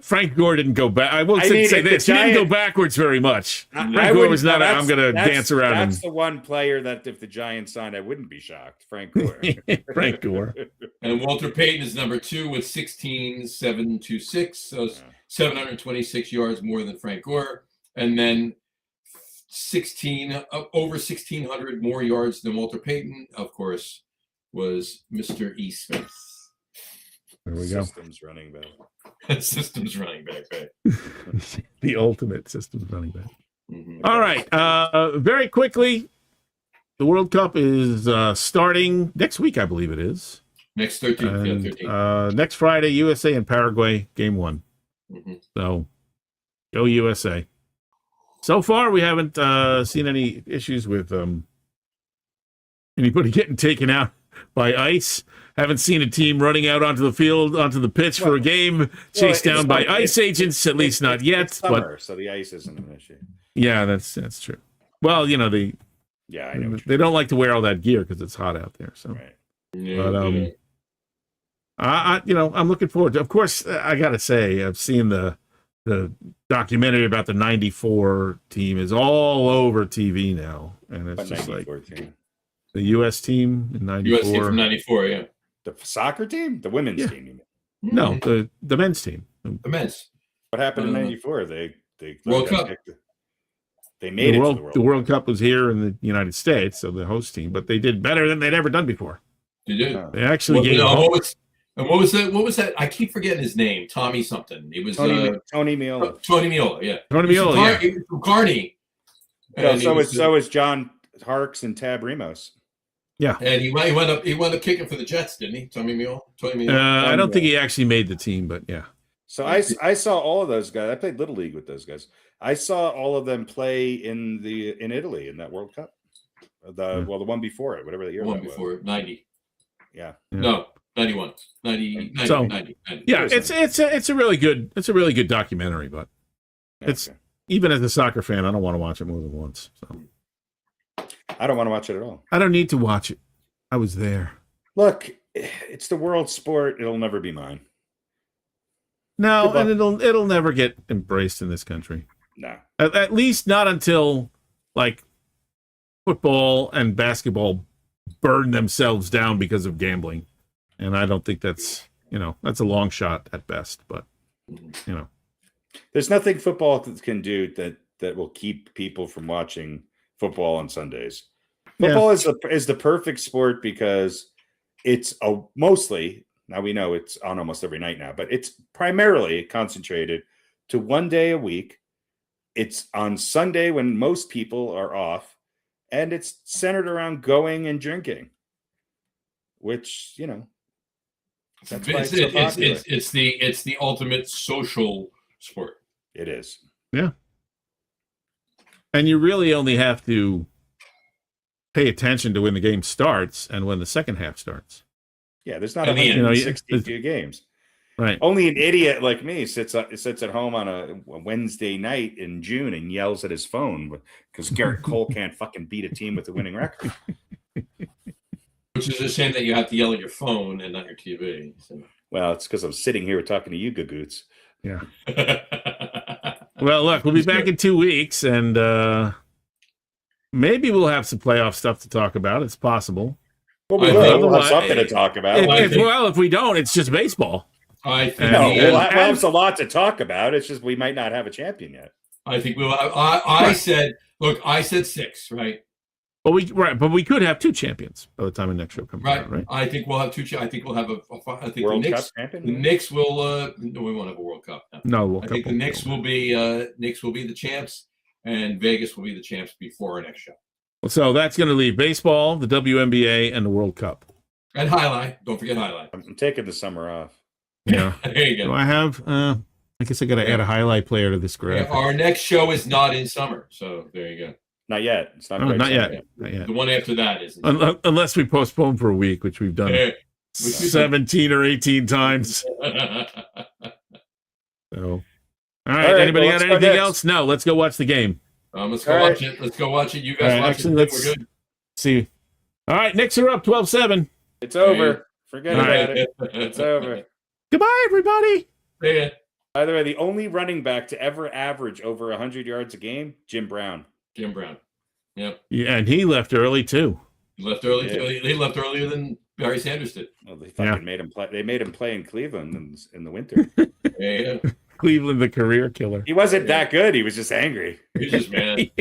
Frank Gore didn't go back. I will say this: he didn't go backwards very much. Frank Gore was not. I'm going to dance around. That's the one player that if the Giants signed, I wouldn't be shocked. Frank Gore. Frank Gore. And Walter Payton is number 2 with 16,726, so 726 yards more than Frank Gore, and then over 1,600 more yards than Walter Payton, of course, was Mr. E. Smith. There we go. Systems running back. Systems running back, right? The ultimate systems running back. Mm-hmm. All right. Very quickly, the World Cup is starting next week, I believe it is. Next 13th. Next Friday, USA and Paraguay, game 1. Mm-hmm. So Go USA. So far, we haven't seen any issues with anybody getting taken out by ice. Haven't seen a team running out onto the field, onto the pitch for a game, chased down by ice agents. At least not yet. It's summer, so the ice isn't an issue. Yeah, that's true. Well, I know. They don't like to wear all that gear because it's hot out there. So, right. But I'm looking forward to. Of course, I gotta say, I've seen the documentary about the '94 team is all over TV now, and it's just like team. the U.S. team in '94. U.S. team from '94, yeah. The soccer team, the women's team. You mean? No, the men's team. The men's. What happened in '94? They World Cup. They made The World Cup was here in the United States, so the host team, but they did better than they'd ever done before. They did. They actually gave. What was that? What was that? I keep forgetting his name. Tommy something. He was Tony Miola. Tony Miola, yeah. Tony Miola, He was from Kearney. So is John Harkes and Tab Ramos. Yeah, and he went up kicking for the Jets, didn't he? Tony Miola. I don't think he actually made the team, but yeah. So I saw all of those guys. I played Little League with those guys. I saw all of them play in Italy in that World Cup. The one before it, whatever the year. The one before it, 90. Yeah. No, 91. 90. So, 90. Yeah, it's a really good documentary, but it's even as a soccer fan, I don't want to watch it more than once. So I don't want to watch it at all. I don't need to watch it. I was there. Look, it's the world sport. It'll never be mine. No, and it'll never get embraced in this country. No. At least not until like football and basketball burn themselves down because of gambling. And I don't think that's a long shot at best, but there's nothing football can do that will keep people from watching football on Sundays. Football is the perfect sport because it's mostly, now we know it's on almost every night now, but it's primarily concentrated to one day a week. It's on Sunday when most people are off, and it's centered around going and drinking, which, that's why it's so popular. It's the ultimate social sport. It is. Yeah. And you really only have to pay attention to when the game starts and when the second half starts. Yeah, there's not 162 games. Right. Only an idiot like me sits at home on a Wednesday night in June and yells at his phone because Garrett Cole can't fucking beat a team with a winning record. Which is a shame that you have to yell at your phone and not your TV. So. Well, it's because I'm sitting here talking to you, Gagoots. Yeah. Well, look, we'll be back in 2 weeks, and maybe we'll have some playoff stuff to talk about. It's possible. Well, we'll have something to talk about. If we don't, it's just baseball. I think we'll have a lot to talk about. It's just we might not have a champion yet. I think we'll. I said 6, right? But we could have 2 champions by the time the next show comes out, right? I think we'll have 2. I think we'll have I think World the Knicks, Cup champion. The Knicks will. No, we won't have a World Cup. No, I think the Knicks will be. Knicks will be the champs, and Vegas will be the champs before our next show. So that's going to leave baseball, the WNBA, and the World Cup. And highlight. Don't forget highlight. I'm taking the summer off. Yeah. There you go. Do I have? I guess I got to add a highlight player to this graphic. Our next show is not in summer, so there you go. Not yet. It's not. Not yet. The one after that is. Unless we postpone for a week, which we've done 17 or 18 times. So, all right. Anybody got anything else? No. Let's go watch the game. Let's go watch it. Let's go watch it. You guys watch it. We're good. See. All right. Knicks are up 12-7. It's over. Forget about it. It's over. Goodbye, everybody. Yeah. By the way, the only running back to ever average over 100 yards a game, Jim Brown. Yep. Yeah, and he left early too. He left early. He left earlier than Barry Sanders did. Well, they fucking made him play. They made him play in Cleveland in the winter. Yeah. Cleveland, the career killer. He wasn't that good. He was just angry. He's just mad.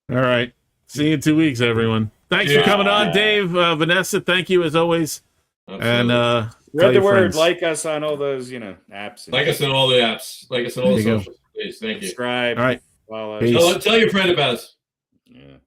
All right. See you in 2 weeks, everyone. Thanks for coming on, Dave. Vanessa, thank you as always. Absolutely. And spread the word. Friends. Like us on all those, apps. Like us on all the apps. Like us on all the socials. Please, thank you. Subscribe. All right. Follow. Tell your friend about us. Yeah.